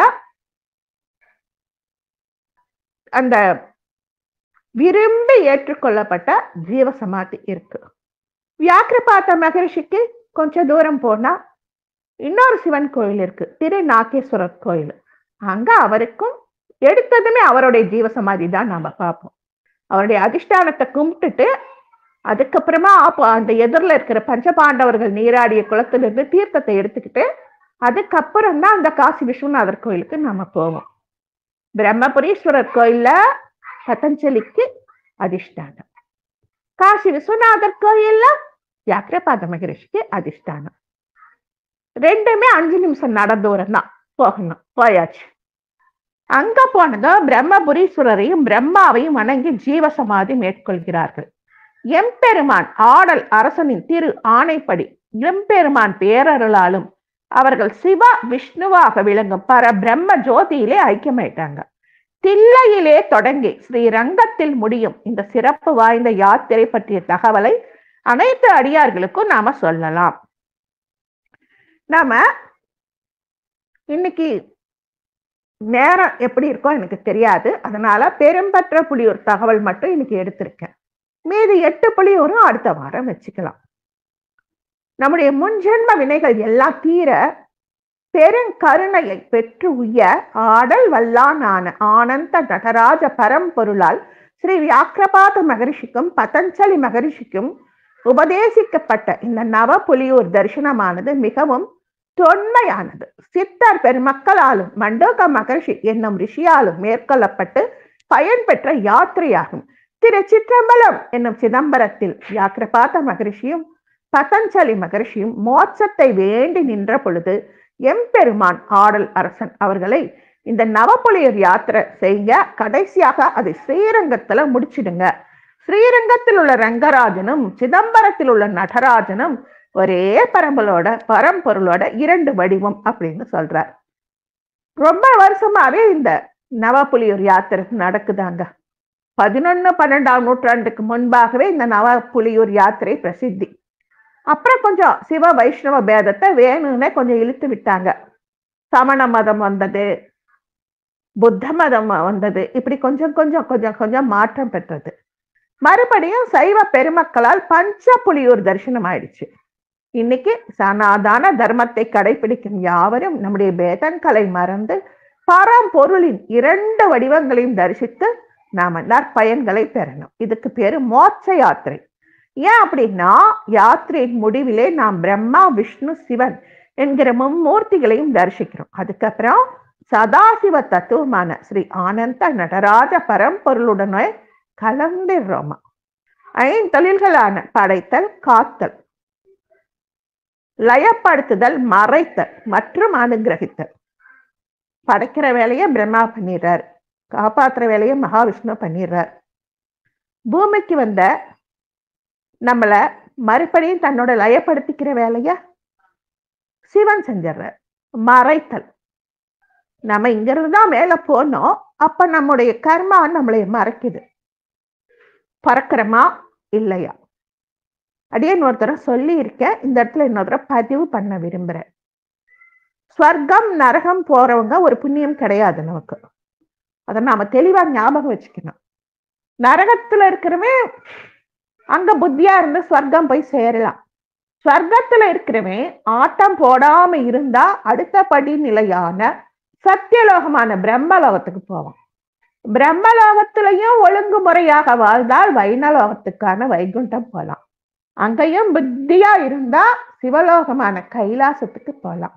அந்த விரும்பி ஏற்றுக்கொள்ளப்பட்ட ஜீவ சமாதி இருக்கு. வியாக்கிரபாத மகரிஷிக்கு கொஞ்சம் தூரம் போனா இன்னொரு சிவன் கோயில் இருக்கு, திரு நாகேஸ்வரர் கோயில். அங்க அவருக்கும் எடுத்ததுமே அவருடைய ஜீவ சமாதி தான் நாம பார்ப்போம். அவருடைய அதிஷ்டானத்தை கும்பிட்டுட்டு அதுக்கப்புறமா அந்த எதிரில் இருக்கிற பஞ்சபாண்டவர்கள் நீராடிய குளத்திலிருந்து தீர்த்தத்தை எடுத்துக்கிட்டு அதுக்கப்புறம் தான் அந்த காசி விஸ்வநாதர் கோயிலுக்கு நாம போவோம். பிரம்மபுரீஸ்வரர் கோயில்ல பதஞ்சலிக்கு அதிஷ்டானம், காசி விஸ்வநாதர் கோயில்ல வியாக்கிரபாத மகரிஷிக்கு அதிஷ்டானம். 2மே 5 நிமிஷம் நடந்தூரம் தான் போகணும். போயாச்சு. அங்க போனதோ பிரம்மபுரீஸ்வரரையும் பிரம்மாவையும் வணங்கி ஜீவசமாதி மேற்கொள்கிறார்கள். எம்பெருமான் ஆடல் அரசனின் திரு ஆணைப்படி எம்பெருமான் பேரருளாலும் அவர்கள் சிவ விஷ்ணுவாக விளங்கும் பர பிரம்ம ஜோதியிலே ஐக்கியமாயிட்டாங்க. தில்லையிலே தொடங்கி ஸ்ரீரங்கத்தில் முடியும் இந்த சிறப்பு வாய்ந்த யாத்திரை பற்றிய தகவலை அனைத்து அடியார்களுக்கும் நாம சொல்லலாம். நாம இன்னைக்கு நேரம் எப்படி இருக்கோ எனக்கு தெரியாது, அதனால பெரும்பற்ற புலியூர் தகவல் மட்டும் இன்னைக்கு எடுத்திருக்கேன். மீதி 8 புலியூரும் அடுத்த வாரம் வச்சுக்கலாம். நம்முடைய முன்ஜென்ம வினைகள் எல்லாம் தீர பெருங்கருணையை பெற்று உய்ய ஆடல் வல்லானான ஆனந்த நடராஜ பரம்பொருளால் ஸ்ரீ வியாக்கிரபாத மகரிஷிக்கும் பதஞ்சலி மகரிஷிக்கும் உபதேசிக்கப்பட்ட இந்த நவ புலியூர் தரிசனமானது மிகவும் தொன்மையானது. சித்தர் பெருமக்களாலும் மண்டோக மகரிஷி என்னும் ரிஷியாலும் மேற்கொள்ளப்பட்டு பயன்பெற்ற யாத்திரையாகும். திரு சிற்றம்பலம் என்னும் சிதம்பரத்தில் வியாக்கிரபாத மகரிஷியும் பதஞ்சலி மகரிஷியும் மோட்சத்தை வேண்டி நின்ற பொழுது எம்பெருமான் ஆடல் அரசன் அவர்களை இந்த நவப்புலியூர் யாத்திரை செய்ய கடைசியாக அதை ஸ்ரீரங்கத்துல முடிச்சிடுங்க. ஸ்ரீரங்கத்தில் உள்ள ரங்கராஜனும் சிதம்பரத்தில் உள்ள நடராஜனும் ஒரே பரம்பொருளோட 2 வடிவம் அப்படின்னு சொல்றார். ரொம்ப வருஷமாவே இந்த நவப்புலியூர் யாத்திரை நடக்குதாங்க. 11, 12ஆம் நூற்றாண்டுக்கு முன்பாகவே இந்த நவப்புலியூர் யாத்திரை பிரசித்தி. அப்புறம் கொஞ்சம் சிவ வைஷ்ணவ பேதத்தை வேணும்னே கொஞ்சம் இழுத்து விட்டாங்க. சமண மதம் வந்தது, புத்த மதம் வந்தது. இப்படி கொஞ்சம் கொஞ்சம் கொஞ்சம் கொஞ்சம் மாற்றம் பெற்றது. மறுபடியும் சைவ பெருமக்களால் பஞ்சப்புலியூர் தரிசனம் ஆயிடுச்சு. இன்னைக்கு சனாதன தர்மத்தை கடைபிடிக்கும் யாவரும் நம்முடைய வேதங்களை மறந்து பரம்பொருளின் 2 வடிவங்களையும் தரிசித்து நாம நற்பயன்களை பெறணும். இதுக்கு பேரு மோட்ச யாத்திரை. ஏன் அப்படின்னா, யாத்திரையின் முடிவிலே நாம் பிரம்மா, விஷ்ணு, சிவன் என்கிற மும்மூர்த்திகளையும் தரிசிக்கிறோம். அதுக்கப்புறம் சதாசிவ தத்துவமான ஸ்ரீ ஆனந்த நடராஜ பரம்பொருளுடனே கலந்துடுறோமா. 5 தொழில்களான படைத்தல், காத்தல், லயப்படுத்துதல், மறைத்தல் மற்றும் அனுகிரகித்தல். படைக்கிற வேலையை பிரம்மா பண்ணிடுறார், காப்பாற்றுற வேலையை மகாவிஷ்ணு பண்ணிடுறார். பூமிக்கு வந்த நம்மள மறுபடியும் தன்னோட லயப்படுத்திக்கிற வேலைய சிவன் செஞ்சிடறார். மறைத்தல், நம்ம இங்க இருந்துதான் மேல போனோம், அப்ப நம்முடைய கர்மா நம்மளை மறைக்குது. பறக்கிறமா இல்லையா? அடியேன் ஒருத்தர சொல்லி இருக்கேன், இந்த இடத்துல இன்னொருத்தர பதிவு பண்ண விரும்புறேன். ஸ்வர்க்கம் நரகம் போறவங்க ஒரு புண்ணியம் கிடையாது நமக்கு. அதை நாம தெளிவா ஞாபகம் வச்சுக்கணும். நரகத்துல இருக்கிறவன் அங்க புத்தியா இருந்து ஸ்வர்க்கம் போய் சேரலாம். ஸ்வர்க்கத்துல இருக்கிறவன் ஆட்டம் போடாம இருந்தா அடுத்த படிநிலையான சத்தியலோகமான பிரம்மலோகத்துக்கு போவான். பிரம்மலோகத்திலையும் ஒழுங்குமுறையாக வாழ்ந்தால் வைணலோகத்துக்கான வைகுண்டம் போலாம். அங்கேயும் புத்தியா இருந்தா சிவலோகமான கைலாசத்துக்கு போலாம்.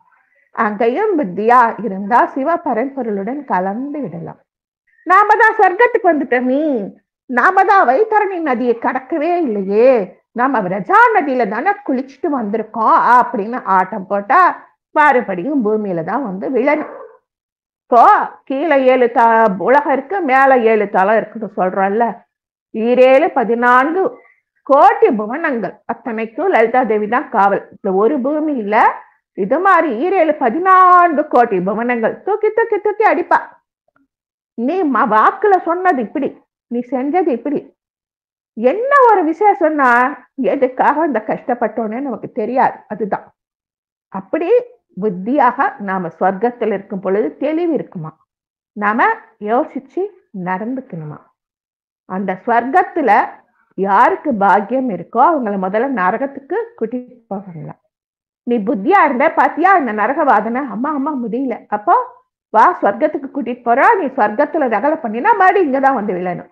அங்கேயும் புத்தியா இருந்தா சிவ பரம்பொருளுடன் கலந்து விடலாம். நாம தான் சொர்க்கத்துக்கு வந்துட்டோமே, நாம தான் வைத்தரணி நதியை கடக்கவே இல்லையே, நாம விரஜா நதியில தானே குளிச்சுட்டு வந்திருக்கோம் அப்படின்னு ஆட்டம் போட்டா மறுபடியும் பூமியில தான் வந்து விழணும். இப்போ கீழே 7 உலகம் இருக்கு, மேல 7 தலம் இருக்குன்னு சொல்றோம்ல. 14 கோடி புவனங்கள், அத்தனைக்கும் லலிதா தேவி தான் காவல். இந்த ஒரு பூமியில இது மாதிரி 14 கோடி புவனங்கள் தூக்கி தூக்கி தூக்கி அடிப்பா. நீ வாக்குல சொன்னது இப்படி, நீ செஞ்சது இப்படி. என்ன ஒரு விஷயம் சொன்னா எதுக்காக இந்த கஷ்டப்பட்டோன்னு நமக்கு தெரியாது. அதுதான் அப்படி புத்தியாக நாம சொர்க்கத்தில் இருக்கும் பொழுது தெளிவு இருக்குமா, நாம யோசிச்சு நடந்துக்கணுமா. அந்த சொர்க்கத்துல யாருக்கு பாக்கியம் இருக்கோ அவங்கள முதல்ல நரகத்துக்கு கூட்டிட்டு போவாங்களா. நீ புத்தியா இருந்த பாத்தியா இந்த நரகவாதனை, அம்மா அம்மா முடியல, அப்போ வா சொர்க்கத்துக்கு கூட்டிட்டு போறா, நீ சொர்க்கத்துல ரகலை பண்ணினா மறுபடி இங்கதான் வந்து விழணும்.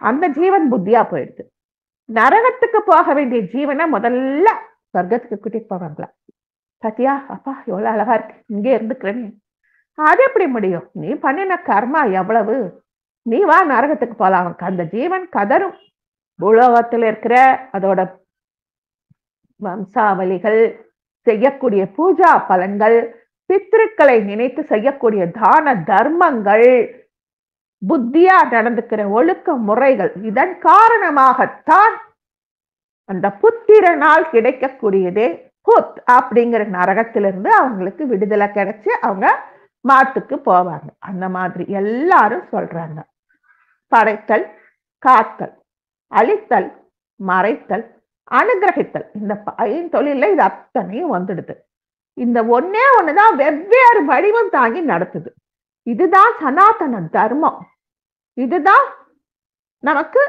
அந்த ஜீவன் புத்தியா போயிடுது. நரகத்துக்கு போக வேண்டிய ஜீவனை முதல்ல சொர்க்கத்துக்கு கூட்டிட்டு போவாங்களா. பாத்தியா அப்பா எவ்வளவு அழகா இருக்கு, இங்கே இருந்துக்கிறேன்னு. அது எப்படி முடியும்? நீ பண்ணின கர்மா எவ்வளவு, நீ வா நரகத்துக்கு போலாம். அந்த ஜீவன் கதரும். பூலோகத்தில் இருக்கிற அதோட வம்சாவளிகள், செய்யக்கூடிய பூஜா பலன்கள், பித்ருக்களை நினைத்து செய்யக்கூடிய தான தர்மங்கள், புத்தியா நடந்துக்கிற ஒழுக்க முறைகள், இதன் காரணமாகத்தான் அந்த புத்திரனால் கிடைக்கக்கூடியதே புத் அப்படிங்கிற நரகத்திலிருந்து அவங்களுக்கு விடுதலை கிடைச்சு அவங்க மாட்டுக்கு போவாங்க. அந்த மாதிரி எல்லாரும் சொல்றாங்க. படைத்தல், காத்தல், அழித்தல், மறைத்தல், அனுகிரகித்தல், இந்த 5 தொழில இது அத்தனையும் வந்துடுது. இந்த ஒன்னே ஒண்ணுதான் வெவ்வேறு வடிவம் தாங்கி நடத்துது. இதுதான் சனாதன தர்மம். இதுதான் நமக்கு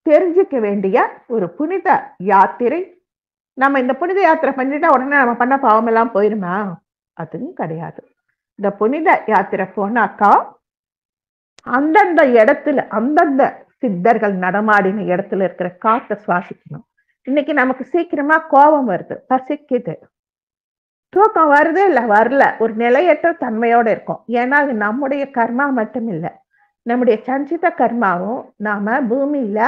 தெரிஞ்சுக்க வேண்டிய ஒரு புனித யாத்திரை. நம்ம இந்த புனித யாத்திரை பண்ணிட்டா உடனே நம்ம பண்ண பாவம் எல்லாம் போயிருமா? அதுவும் கிடையாது. இந்த புனித யாத்திரை போனாக்கா அந்தந்த இடத்துல, அந்தந்த சித்தர்கள் நடமாடின இடத்துல இருக்கிற காற்றை சுவாசிக்கணும். இன்னைக்கு நமக்கு சீக்கிரமா கோபம் வருது, பசிக்குது, தூக்கம் வருது இல்ல வரல, ஒரு நிலையற்ற தன்மையோட இருக்கும். ஏன்னா அது நம்முடைய கர்மா மட்டும் இல்லை, நம்முடைய சஞ்சித கர்மாவும். நாம பூமியில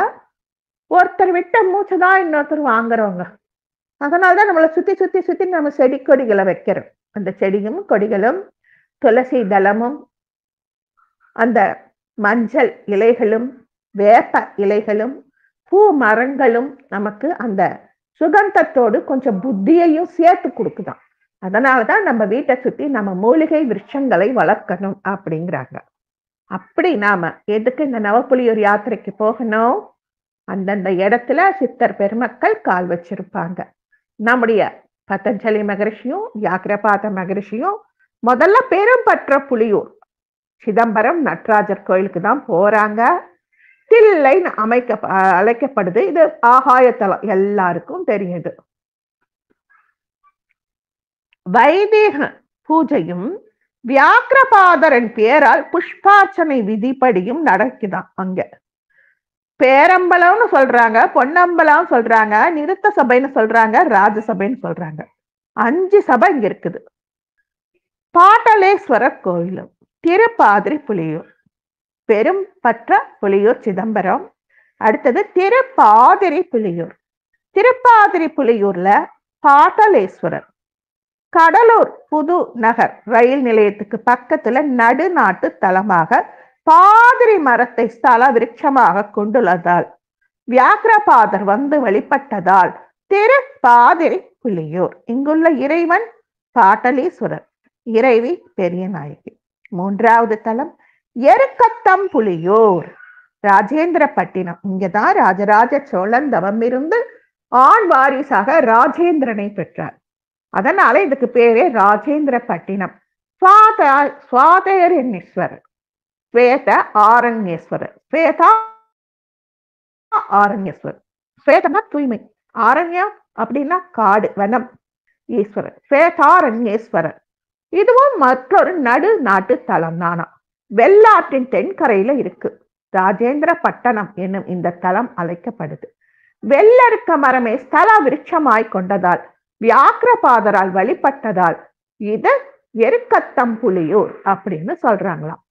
ஒருத்தர் விட்ட மூச்சுதான் இன்னொருத்தர் வாங்குறவங்க. அதனாலதான் நம்மளை சுத்தி சுத்தி சுத்தி நம்ம செடி கொடிகளை வைக்கிறோம். அந்த செடியும் கொடிகளும் துளசி தளமும் அந்த மஞ்சள் இலைகளும் வேப்ப இலைகளும் பூ மரங்களும் நமக்கு அந்த சுகந்தத்தோடு கொஞ்சம் புத்தியையும் சேர்த்து கொடுக்குதான். அதனாலதான் நம்ம வீட்டை சுத்தி நம்ம மூலிகை விருட்சங்களை வளர்க்கணும் அப்படிங்கிறாங்க. அப்படி நாம எதுக்கு இந்த நவப்புலியூர் யாத்திரைக்கு போகணும்? அந்தந்த இடத்துல சித்தர் பெருமக்கள் கால் வச்சிருப்பாங்க. நம்முடைய பதஞ்சலி மகரிஷியும் வியாக்கிரபாத மகரிஷியும் முதல்ல பெரும்பற்ற புலியூர் சிதம்பரம் நடராஜர் கோயிலுக்கு தான் போறாங்க. தில்லைன்னு அழைக்கப்படுது. இது ஆகாயத்தலம், எல்லாருக்கும் தெரியுது. வைதிக பூஜையும் வியாக்கிரபாதரின் பேரால் புஷ்பார்ச்சனை விதிப்படியும் நடக்குதான். அங்க பேரம்பலம்னு சொல்றாங்க, பொன்னம்பலம் சொல்றாங்க, நிறுத்த சபைன்னு சொல்றாங்க, ராஜசபைன்னு சொல்றாங்க. 5 சபை இங்க இருக்குது. பாட்டலேஸ்வரர் கோயிலும், திருப்பாதிரி புலியூர், பெரும் பற்ற புலியூர் சிதம்பரம், அடுத்தது திருப்பாதிரி புலியூர். திருப்பாதிரி புலியூர்ல பாட்டலேஸ்வரர், கடலூர் புது நகர் ரயில் நிலையத்துக்கு பக்கத்துல நடுநாட்டு தலமாக பாதிரி மரத்தை ஸ்தல விருட்சமாக கொண்டுள்ளதால் வியாக்கிரபாதர் வந்து வழிபட்டதால் திருப்பாதிரி புலியூர். இங்குள்ள இறைவன் பாட்டலீஸ்வரர், இறைவி பெரிய நாயகி. 3வது தலம் எருக்கத்தம் புலியூர், ராஜேந்திரப்பட்டினம். இங்கதான் ராஜராஜ சோழன் தவம் இருந்து ஆண் வாரிசாக ராஜேந்திரனை பெற்றார். அதனால இதுக்கு பேரே ராஜேந்திரப்பட்டினம். சுவாதேரண்யேஸ்வரர், ஸ்வேத ஆரண்யேஸ்வரர், ஸ்வேதா ஆரண்யேஸ்வரர். ஸ்வேதனா தூய்மை, ஆரண்யம் அப்படின்னா காடு வனம். ஈஸ்வரர் ஸ்வேதாரண்யேஸ்வரர். இதுவும் மற்றொரு நடு நாட்டு தலம் தானா. வெள்ளாற்றின் தென்கரையில இருக்கு. ராஜேந்திர பட்டணம் என்னும் இந்த தலம் அழைக்கப்படுது. வெள்ளருக்க மரமே ஸ்தல விருட்சமாய் கொண்டதால் வியாக்கிரபாதரால் வழிபட்டதால் இது எருக்கத்தம் புலியூர் அப்படின்னு சொல்றாங்களாம்.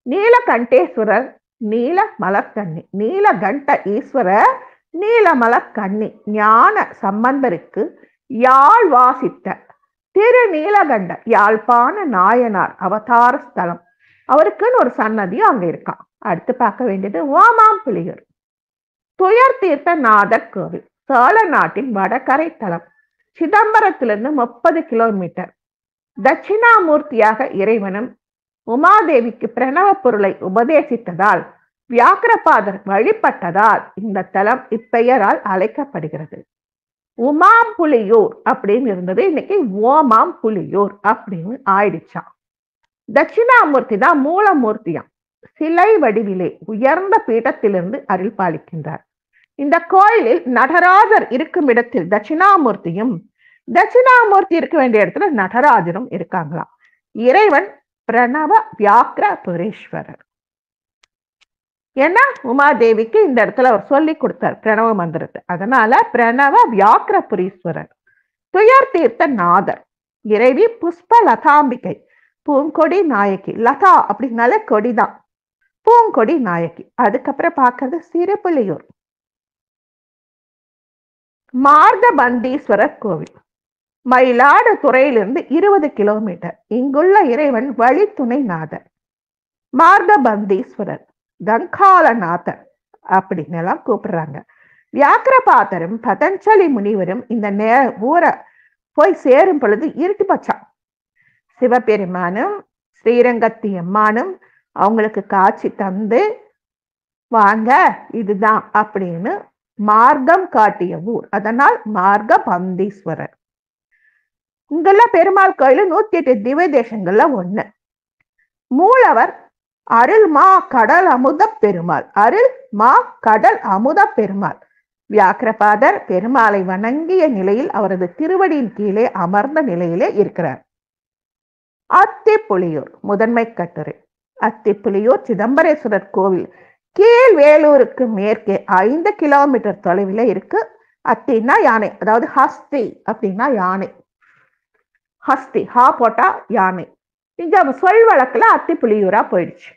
நீலகண்டேஸ்வரர், நீல மலர்கண்ணி, நீலகண்ட ஈஸ்வரர், நீலமலர்கண்ணி ஞான சம்பந்தருக்கு யாழ் வாசித்த திரு நீலகண்ட யாழ்ப்பாண நாயனார் அவதார ஸ்தலம். அவருக்குன்னு ஒரு சன்னதியும் அங்க இருக்கான். அடுத்து பார்க்க வேண்டியது ஓமாம் புலியூர், துயர் தீர்த்த நாதர் கோவில், சோழ நாட்டின் வடகரை தலம். சிதம்பரத்திலிருந்து 30 கிலோமீட்டர். தட்சிணாமூர்த்தியாக இறைவனும் உமாதேவிக்கு பிரணவ பொருளை உபதேசித்ததால் வியாக்கிரபாதர் வழிபட்டதால் இந்த தலம் இப்பெயரால் அழைக்கப்படுகிறது. உமாம் புலியூர் அப்படின்னு இருந்தது, இன்னைக்கு ஓமாம் புலியூர் அப்படின்னு ஆயிடுச்சான். தட்சிணாமூர்த்தி தான் மூலமூர்த்தியாம். சிலை வடிவிலே உயர்ந்த பீடத்திலிருந்து அருள் பாலிக்கின்றார். இந்த கோயிலில் நடராஜர் இருக்கும் இடத்தில் தட்சிணாமூர்த்தியும், தட்சிணாமூர்த்தி இருக்க வேண்டிய இடத்துல நடராஜரும் இருக்காங்களாம். இறைவன் பிரணவ வியாக்கிரபுரீஸ்வரர். ஏன்னா உமாதேவிக்கு இந்த இடத்துல அவர் சொல்லி கொடுத்தார் பிரணவ மந்திரத்தை. அதனால பிரணவ வியாக்கிரபுரீஸ்வரர். துயர் தீர்த்த நாதர், இறைவி புஷ்ப லதாம்பிகை, பூங்கொடி நாயகி. லதா அப்படின்னால கொடிதான், பூங்கொடி நாயகி. அதுக்கப்புறம் பார்க்கறது சிறுபுலியூர் மார்கபந்தீஸ்வரர் கோவில், மயிலாடுதுறையிலிருந்து 20 கிலோமீட்டர். இங்குள்ள இறைவன் வழித்துணை நாதர், மார்கபந்தீஸ்வரர், கங்காலநாதர் அப்படின்னு எல்லாம் கூப்பிடுறாங்க. வியாக்கிரபாதரும் பதஞ்சலி முனிவரும் இந்த ஊரை போய் சேரும் பொழுது இருட்டு பச்சான். சிவபெருமானும் ஸ்ரீரங்கத்தி அம்மானும் அவங்களுக்கு காட்சி தந்து வாங்க இதுதான் அப்படின்னு மார்க்கம் காட்டிய ஊர். அதனால் மார்கபந்தீஸ்வரர். இங்குள்ள பெருமாள் கோயில் 108 திவ்ய தேசங்கள்ல ஒண்ணு. மூலவர் அருள் மா கடல் அமுத பெருமாள், அருள் மா கடல் அமுத பெருமாள். வியாக்கிரபாதர் பெருமாளை வணங்கிய நிலையில் அவரது திருவடியின் கீழே அமர்ந்த நிலையிலே இருக்கிறார். அத்திப்புலியூர் முதன்மை கட்டுரை. அத்திப்புலியூர் சிதம்பரேஸ்வரர் கோவில் கீழ்வேலூருக்கு மேற்கே 5 கிலோமீட்டர் தொலைவில் இருக்கு. அத்தின்னா யானை, அதாவது ஹஸ்தி அப்படின்னா யானை. ஹஸ்தி ஹா போட்டா யானை. இங்க சொல் வழக்குல அத்திப்புலியூரா போயிடுச்சு.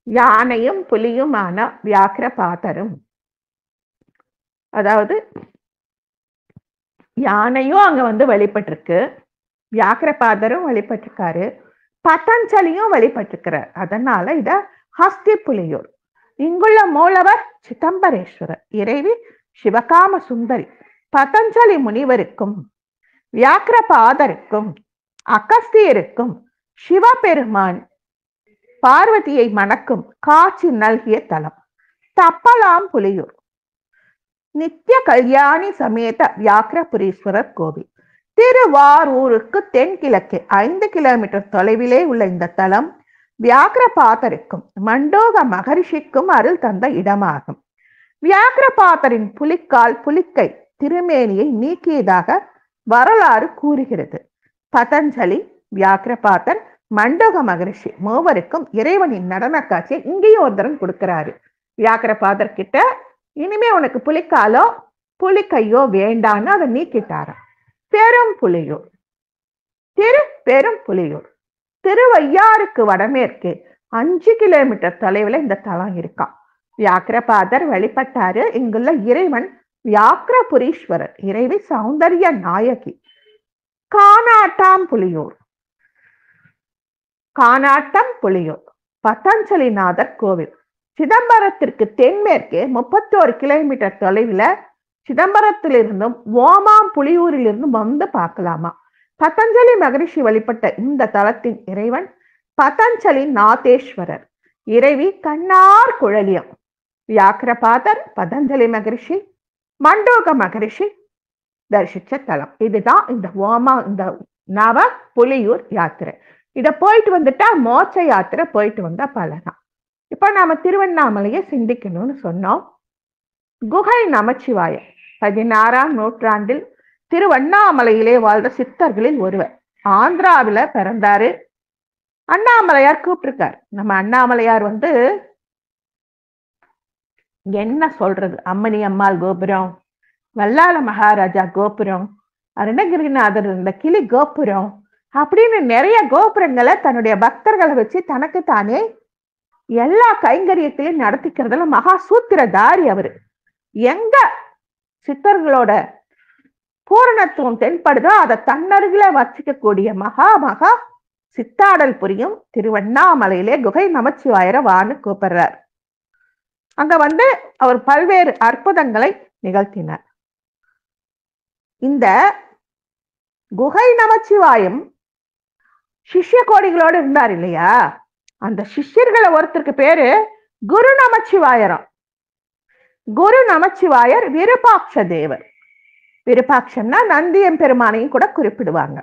யானையும் புலியுமான வியாக்கிரபாதரும், அதாவது யானையும் அங்க வந்து வழிபட்டிருக்கு, வியாக்கிரபாதரும் வழிபட்டிருக்காரு, பதஞ்சலியும் வழிபட்டிருக்கிறார். அதனால இத ஹஸ்தி புலியூர். இங்குள்ள மூலவர் சிதம்பரேஸ்வரர், இறைவி சிவகாம சுந்தரி. பதஞ்சலி முனிவருக்கும் வியாக்கிரபாதருக்கும் அகஸ்தியருக்கும் சிவபெருமான் பார்வதியை மணக்கும் காட்சி நல்கிய தலம். தப்பலாம் புலியூர் நித்திய கல்யாணி சமேத வியாக்கிரபுரீஸ்வரர் கோவில். திருவாரூருக்கு தென்கிழக்கே 5 கிலோமீட்டர் தொலைவிலே உள்ள இந்த தலம் வியாக்கிரபாதருக்கும் மண்டோக மகரிஷிக்கும் அருள் தந்த இடமாகும். வியாக்கிரபாதரின் புலிக்கால் புலிக்கை திருமேனியை நீக்கியதாக வரலாறு கூறுகிறது. பதஞ்சலி, வியாக்கிரபாதர், மண்டோக மகரிஷி மூவருக்கும் இறைவனின் நடன காட்சியை இங்கேயும் ஒரு தரம் கொடுக்கிறாரு. வியாக்கிரபாதர் கிட்ட இனிமே உனக்கு புலிக்காலோ புலிக்கையோ வேண்டான்னு அதை நீக்கிட்டாராம். பெரும் புலியூர், பெரும் புலியூர் திருவையாறுக்கு வடமேற்கே 5 கிலோமீட்டர் தொலைவில் இந்த தலம் இருக்கான். வியாக்கிரபாதர் வழிபட்டாரு. இங்குள்ள இறைவன் வியாக்கிரபுரீஸ்வரர், இறைவி சௌந்தர்ய நாயகி. கானாட்டாம்புலியூர், கானாட்டம் புலியூர் பதஞ்சலிநாதர் கோவில் சிதம்பரத்திற்கு தென்மேற்கே 31 கிலோமீட்டர் தொலைவில் சிதம்பரத்திலிருந்தும் ஓமாம் புலியூரிலிருந்தும் வந்து பார்க்கலாமா. பதஞ்சலி மகரிஷி வழிபட்ட இந்த தலத்தின் இறைவன் பதஞ்சலி நாதேஸ்வரர், இறைவி கண்ணார் குழலியம். வியாக்கிரபாதர், பதஞ்சலி மகரிஷி, மண்டோக மகரிஷி தரிசிச்ச தலம் இதுதான் இந்த இந்த நவ புலியூர் யாத்திரை. இத போயிட்டு வந்துட்டா மோட்ச யாத்திரை போயிட்டு வந்தா பலதான். இப்ப நாம திருவண்ணாமலையை சிந்திக்கணும்னு சொன்னோம். குகை நமச்சிவாயர் 16ஆம் நூற்றாண்டில் திருவண்ணாமலையிலே வாழ்ந்த சித்தர்களில் ஒருவர். ஆந்திராவில பிறந்தாரு. அண்ணாமலையார் கூப்பிட்டிருக்கார். நம்ம அண்ணாமலையார் என்ன சொல்றது, அம்மணி அம்மாள் கோபுரம், வல்லாள மகாராஜா கோபுரம், அருணகிரிநாதர் இருந்த கிளி கோபுரம் அப்படின்னு நிறைய கோபுரங்களை தன்னுடைய பக்தர்களை வச்சு தனக்கு தானே எல்லா கைங்கரியத்திலையும் நடத்திக்கிறதுல மகா சூத்திரதாரி அவரு. எங்க சித்தர்களோட பூரணத்துவம் தென்படுதோ அதை தன்னருகில வச்சுக்கக்கூடிய மகா சித்தாடல் புரியும் திருவண்ணாமலையிலே குகை நமச்சிவாயரை வான்னு கூப்பிடுறார். அங்க அவர் பல்வேறு அற்புதங்களை நிகழ்த்தினார். இந்த குகை நமச்சிவாயம் சிஷ்ய கோடிகளோடு இருந்தார் இல்லையா, அந்த சிஷ்யர்களை ஒருத்தருக்கு பேரு குரு நமச்சிவாயரம். குரு நமச்சிவாயர் விருபாட்ச தேவர். விருபாட்சம்னா நந்தியம் பெருமானையும் கூட குறிப்பிடுவாங்க.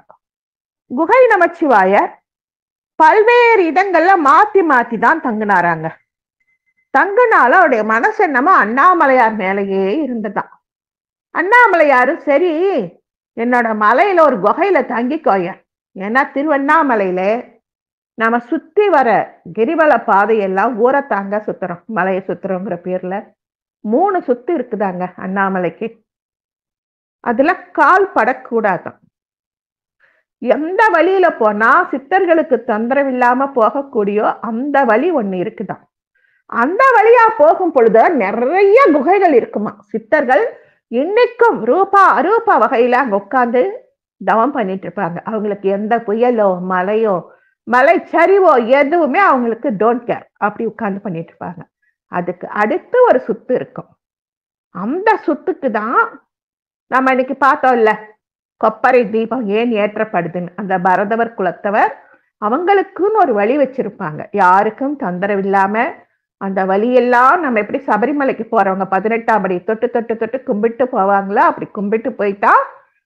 குகை நமச்சிவாயர் பல்வேறு இடங்கள்ல மாத்தி தான் தங்குனாராங்க. தங்குனால அவருடைய மனசு என்னமோ அண்ணாமலையார் மேலேயே இருந்ததான். அண்ணாமலையாரும் சரி என்னோட மலையில ஒரு குகையில தங்கிக்கோய, ஏன்னா திருவண்ணாமலையில நம்ம சுத்தி வர கிரிவல பாதையெல்லாம் ஊரை தாங்க சுத்துறோம், மலையை சுத்துறோங்கிற பேர்ல 3 சுத்து இருக்குதாங்க அண்ணாமலைக்கு. அதுல கால் படக்கூடாதான். எந்த வழியில போனா சித்தர்களுக்கு தொந்தரவு இல்லாம போகக்கூடியோ அந்த வழி ஒண்ணு இருக்குதான். அந்த வழியா போகும் பொழுது நிறைய குகைகள் இருக்குமா. சித்தர்கள் இன்னைக்கும் ரூபா அரூபா வகையில அங்க உட்கார்ந்து தவம் பண்ணிட்டு இருப்பாங்க. அவங்களுக்கு எந்த புயலோ மலையோ மலை சரிவோ எதுவுமே அவங்களுக்கு டோன்ட் கேர், அப்படி உட்கார்ந்து பண்ணிட்டு இருப்பாங்க. அதுக்கு அடுத்து ஒரு சுத்து இருக்கும். அந்த சுத்துக்கு தான் நம்ம இன்னைக்கு பார்த்தோம் இல்ல, கொப்பரை தீபம் ஏன் ஏற்றப்படுதுன்னு. அந்த பரதவர் குலத்தவர் அவங்களுக்குன்னு ஒரு வழி வச்சிருப்பாங்க, யாருக்கும் தொந்தரவு இல்லாம. அந்த வழியெல்லாம் நம்ம எப்படி சபரிமலைக்கு போறவங்க 18ஆம் படி தொட்டு தொட்டு தொட்டு கும்பிட்டு போவாங்களோ அப்படி கும்பிட்டு போயிட்டா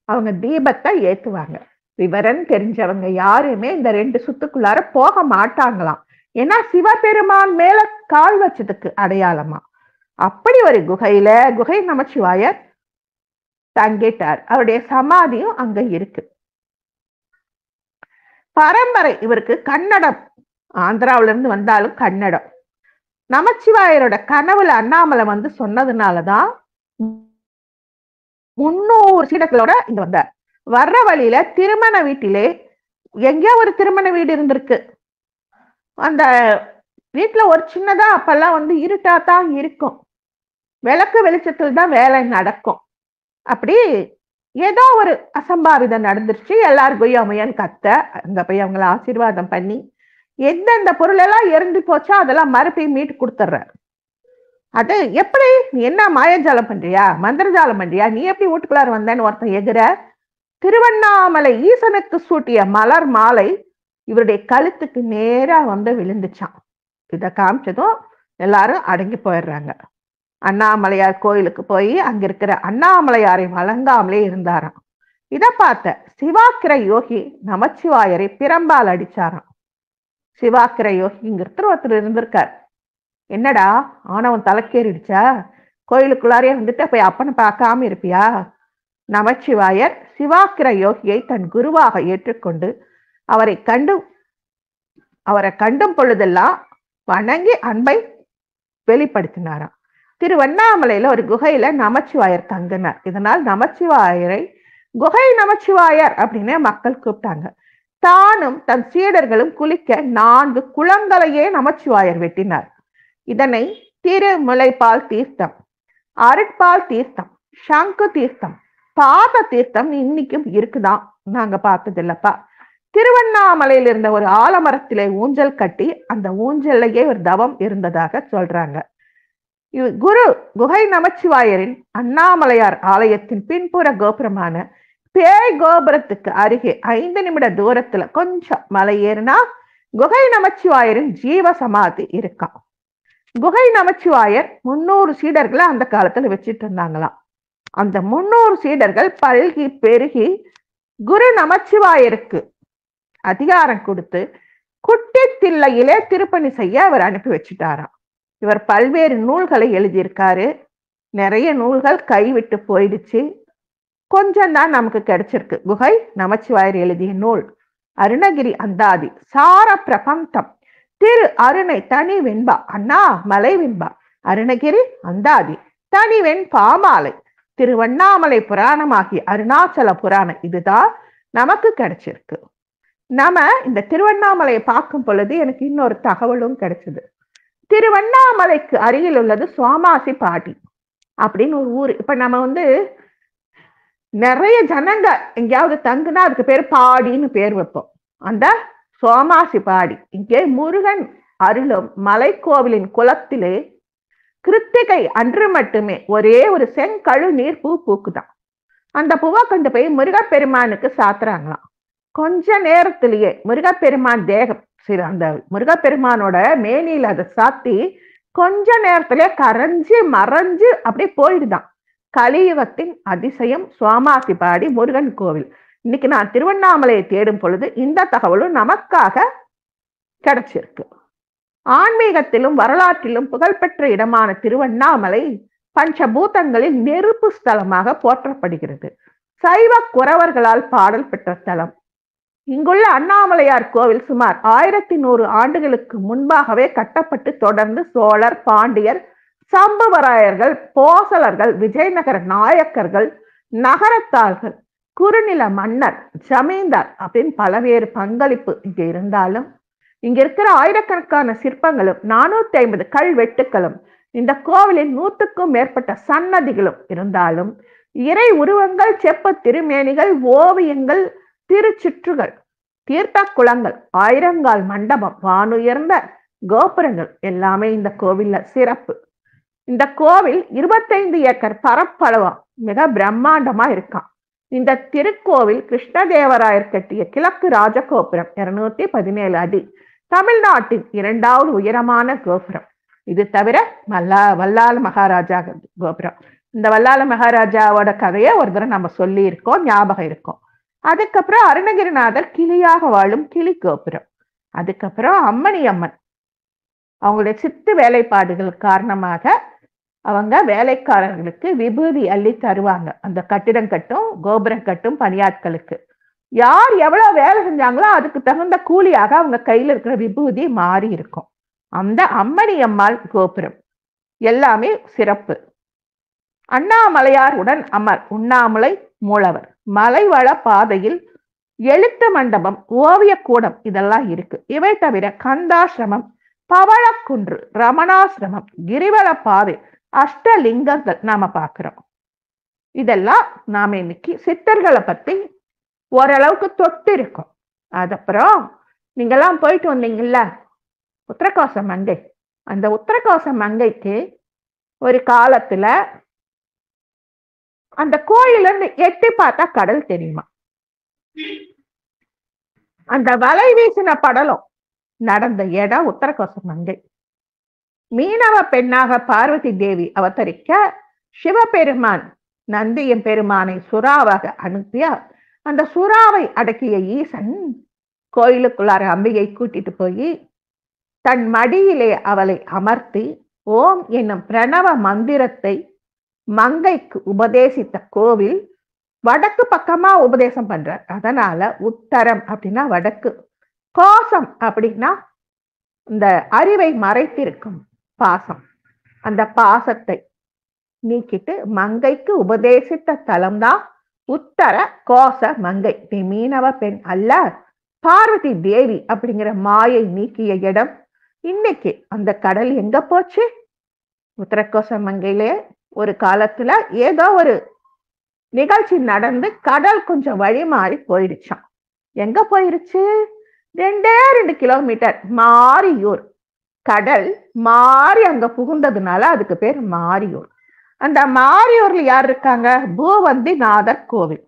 அவங்க தீபத்தை ஏத்துவாங்க. விவரம் தெரிஞ்சவங்க யாருமே இந்த 2 சுத்துக்குள்ளார போக மாட்டாங்களாம். ஏன்னா சிவபெருமான் மேல கால் வச்சதுக்கு அடையாளமா. அப்படி ஒரு குகையில குகை நமச்சிவாயர் தங்கிட்டார். அவருடைய சமாதியும் அங்க இருக்கு. பரம்பரை இவருக்கு கன்னடம், ஆந்திராவில இருந்து வந்தாலும் கன்னடம். நமச்சிவாயரோட கனவுல அண்ணாமலை சொன்னதுனாலதான் 300 சீடர்களோட இங்க வந்தார். வர்ற வழியில திருமண வீட்டிலே எங்கேயோ ஒரு திருமண வீடு இருந்திருக்கு. அந்த வீட்டுல ஒரு சின்னதா அப்பெல்லாம் இருட்டாதான் இருக்கும், விளக்கு வெளிச்சத்தில் தான் வேலை நடக்கும். அப்படி ஏதோ ஒரு அசம்பாவிதம் நடந்துருச்சு. எல்லாரும் போய் அமையன்னு கத்த, அங்க போய் அவங்கள ஆசீர்வாதம் பண்ணி எந்தெந்த பொருள் எல்லாம் எரிஞ்சு போச்சோ அதெல்லாம் மறுபடியும் மீட்டு கொடுத்துட்றாரு. அது எப்படி, நீ என்ன மாயஜாலம் பண்றியா, மந்திரஜாலம் பண்றியா, நீ எப்படி வீட்டுக்குள்ளார வந்தேன்னு ஒருத்தன் எகிற. திருவண்ணாமலை ஈசனுக்கு சூட்டிய மலர் மாலை இவருடைய கழுத்துக்கு நேரா விழுந்துச்சான். இதை காமிச்சதும் எல்லாரும் அடங்கி போயிடுறாங்க. அண்ணாமலையார் கோயிலுக்கு போய் அங்க இருக்கிற அண்ணாமலையாரை வழங்காமலே இருந்தாராம். இதை பார்த்த சிவாக்கிர யோகி நமச்சிவாயரை பிரம்பால் அடிச்சாராம். சிவாக்கிர யோகிங்கிறது ஒருத்தர் இருந்திருக்கார். என்னடா ஆனவன் தலைக்கேறிடுச்சா, கோயிலுக்குள்ளாரே வந்துட்டு போய் அப்பனை பார்க்காம இருப்பியா? நமச்சிவாயர் சிவாக்கிர யோகியை தன் குருவாக ஏற்றுக்கொண்டு அவரை கண்டும் பொழுதெல்லாம் வணங்கி அன்பை வெளிப்படுத்தினாராம். திருவண்ணாமலையில ஒரு குகையில நமச்சிவாயர் தங்கினார். இதனால் நமச்சிவாயரை குகை நமச்சிவாயர் அப்படின்னு மக்கள் கூப்பிட்டாங்க. தானும் தன் சீடர்களும் குளிக்க 4 குளங்களையே நமச்சிவாயர் வெட்டினார். இதனை திருமுலைப்பால் தீர்த்தம், அருட்பால் தீர்த்தம், சங்கு தீர்த்தம், பாத தீர்த்தம் இன்னைக்கும் இருக்குதான், நாங்க பார்த்தது இல்லப்பா. திருவண்ணாமலையில் இருந்த ஒரு ஆலமரத்திலே ஊஞ்சல் கட்டி அந்த ஊஞ்சல்லையே ஒரு தவம் இருந்ததாக சொல்றாங்க. குரு குகை நமச்சிவாயரின் அண்ணாமலையார் ஆலயத்தின் பின்புற கோபுரமான பேய் கோபுரத்துக்கு அருகே 5 நிமிட தூரத்துல கொஞ்சம் மலை ஏறினா குகை நமச்சிவாயரின் ஜீவ சமாதி இருக்கான். குகை நமச்சிவாயர் 300 சீடர்களை அந்த காலத்துல வச்சிட்டு இருந்தாங்களாம். அந்த 300 சீடர்கள் பல்கி பெருகி குரு நமச்சிவாயருக்கு அதிகாரம் கொடுத்து குட்டி தில்லையிலே திருப்பணி செய்ய அவர் அனுப்பி வச்சுட்டாராம். இவர் பல்வேறு நூல்களை எழுதியிருக்காரு. நிறைய நூல்கள் கைவிட்டு போயிடுச்சு, கொஞ்சம் தான் நமக்கு கிடைச்சிருக்கு. குகை நமச்சிவாயர் எழுதிய நூல் அருணகிரி அந்தாதி, சார பிரபந்தம், திரு அருணை தனி வெண்பா, அண்ணா மலை வெண்பா, அருணகிரி அந்தாதி, தனி வெண்பாமாலை, திருவண்ணாமலை புராணமாகிய அருணாச்சல புராணம், இதுதான் நமக்கு கிடைச்சிருக்கு. நம்ம இந்த திருவண்ணாமலையை பார்க்கும் பொழுது எனக்கு இன்னொரு தகவலும் கிடைச்சது. திருவண்ணாமலைக்கு அருகில் உள்ளது சோமாசி பாடி அப்படின்னு ஒரு ஊர். இப்ப நம்ம நிறைய ஜனங்க எங்கேயாவது தங்குனா அதுக்கு பேர் பாடின்னு பேர் வைப்போம். அந்த சோமாசி பாடி இங்கே முருகன் அருளும் மலைக்கோவிலின் குளத்திலே கிருத்திகை அன்று மட்டுமே ஒரே ஒரு செங்கழு நீர் பூ பூக்குதான். அந்த பூவை கொண்டு போய் முருகப்பெருமானுக்கு சாத்துறாங்களாம். கொஞ்ச நேரத்திலேயே முருகப்பெருமான் தேகம் அந்த முருகப்பெருமானோட மேனியில அதை சாத்தி கொஞ்ச நேரத்திலே கரைஞ்சு மறைஞ்சு அப்படியே போயிடுதான். கலியுகத்தின் அதிசயம் சோமாசி பாடி முருகன் கோவில். இன்னைக்கு நான் திருவண்ணாமலையை தேடும் பொழுது இந்த தகவலும் நமக்காக கிடைச்சிருக்கு. ஆன்மீகத்திலும் வரலாற்றிலும் புகழ்பெற்ற இடமான திருவண்ணாமலை பஞ்சபூதங்களில் நெருப்பு ஸ்தலமாக போற்றப்படுகிறது. சைவ குறவர்களால் பாடல் பெற்ற ஸ்தலம். இங்குள்ள அண்ணாமலையார் கோவில் சுமார் 1100 ஆண்டுகளுக்கு முன்பாகவே கட்டப்பட்டு தொடர்ந்து சோழர், பாண்டியர், சம்புவராயர்கள், போசலர்கள், விஜயநகர நாயக்கர்கள், நகரத்தார்கள், குறுநில மன்னர், ஜமீன்தார் அப்படின்னு பலவேறு பங்களிப்பு இங்க இருந்தாலும் இங்க இருக்கிற ஆயிரக்கணக்கான சிற்பங்களும் 450 கல்வெட்டுக்களும் இந்த கோவிலில் 100க்கும் மேற்பட்ட சன்னதிகளும் இருந்தாலும் இறை உருவங்கள், செப்பு திருமேனிகள், ஓவியங்கள், திருச்சுற்றுகள், தீர்த்த குளங்கள், ஆயிரங்கால் மண்டபம், வானுயர்ந்த கோபுரங்கள் எல்லாமே இந்த கோவில்ல சிறப்பு. இந்த கோவில் 25 ஏக்கர் பரப்பளவா மிக பிரம்மாண்டமா இருக்கான். இந்த திருக்கோவில் கிருஷ்ணதேவராயர் கட்டிய கிழக்கு ராஜகோபுரம் 217 அடி, தமிழ்நாட்டின் 2வது உயரமான கோபுரம். இது தவிர வல்லால மகாராஜா கோபுரம். இந்த வல்லால மகாராஜாவோட கதையை ஒரு தடவை நம்ம சொல்லி இருக்கோம், ஞாபகம் இருக்கும். அதுக்கப்புறம் அருணகிரிநாதர் கிளியாக வாழும் கிளி கோபுரம். அதுக்கப்புறம் அம்மணி அம்மன் அவங்களுடைய சித்து வேலைப்பாடுகள் காரணமாக அவங்க வேலைக்காரர்களுக்கு விபூதி அள்ளி தருவாங்க. அந்த கட்டிடம் கட்டும் கோபுரம் கட்டும் பணியாட்களுக்கு யார் எவ்வளவு வேலை செஞ்சாங்களோ அதுக்கு தகுந்த கூலியாக அவங்க கையில இருக்கிற விபூதி மாறி இருக்கும். அந்த அம்மணி அம்மாள் கோபுரம் எல்லாமே சிறப்பு. அண்ணாமலையார் உடன் அமர் உண்ணாமலை மூலவர், மலைவள பாதையில் எழுத்து மண்டபம், ஓவிய கூடம் இதெல்லாம் இருக்கு. இவை தவிர கந்தாசிரமம், பவழக்குன்று, ரமணாசிரமம், கிரிவல பாதை, அஷ்டலிங்கங்கள் நாம பார்க்கிறோம். இதெல்லாம் நாம இன்னைக்கு சித்தர்களை பத்தி ஓரளவுக்கு தொட்டு இருக்கோம். அதுக்கப்புறம் நீங்கெல்லாம் போயிட்டு வந்தீங்கல்ல உத்தரகாச மங்கை, அந்த உத்தரகாச மங்கைக்கு ஒரு காலத்துல அந்த கோயில இருந்து எட்டி பார்த்தா கடல் தெரியுமா. அந்த வலை வீசின படலம் நடந்த இடம் உத்தரகாச மங்கை. மீனவ பெண்ணாக பார்வதி தேவி அவதரிக்க சிவபெருமான் நந்தியம் பெருமானை சுறாவாக அனுப்பிய அந்த சுறாவை அடக்கிய ஈசன் கோயிலுக்குள்ளார அம்பிகை கூட்டிட்டு போய் தன் மடியிலே அவளை அமர்த்தி ஓம் என்னும் பிரணவ மந்திரத்தை மங்கைக்கு உபதேசித்த கோவில் வடக்கு பக்கமா உபதேசம் பண்ற. அதனால உத்தரம் அப்படின்னா வடக்கு, கோசம் அப்படின்னா இந்த அறிவை மறைத்திருக்கும் பாசம். அந்த பாசத்தை நீக்கிட்டு மங்கைக்கு உபதேசித்த தலம்தான் உத்தர கோச மங்கை. நீ மீனவ பெண் அல்ல, பார்வதி தேவி அப்படிங்கிற மாயை நீக்கிய இடம். இன்னைக்கு அந்த கடல் எங்க போச்சு? உத்தரகோச மங்கையிலே ஒரு காலத்துல ஏதோ ஒரு நிகழ்ச்சி நடந்து கடல் கொஞ்சம் வழி மாறி போயிடுச்சான். எங்க போயிருச்சு? 2 கிலோமீட்டர் மாரியூர் கடல் மாறி அங்க புகுந்ததுனால அதுக்கு பேர் மாரியூர். அந்த மாரியூர்ல யார் இருக்காங்க? பூவந்திநாதர் கோவில்.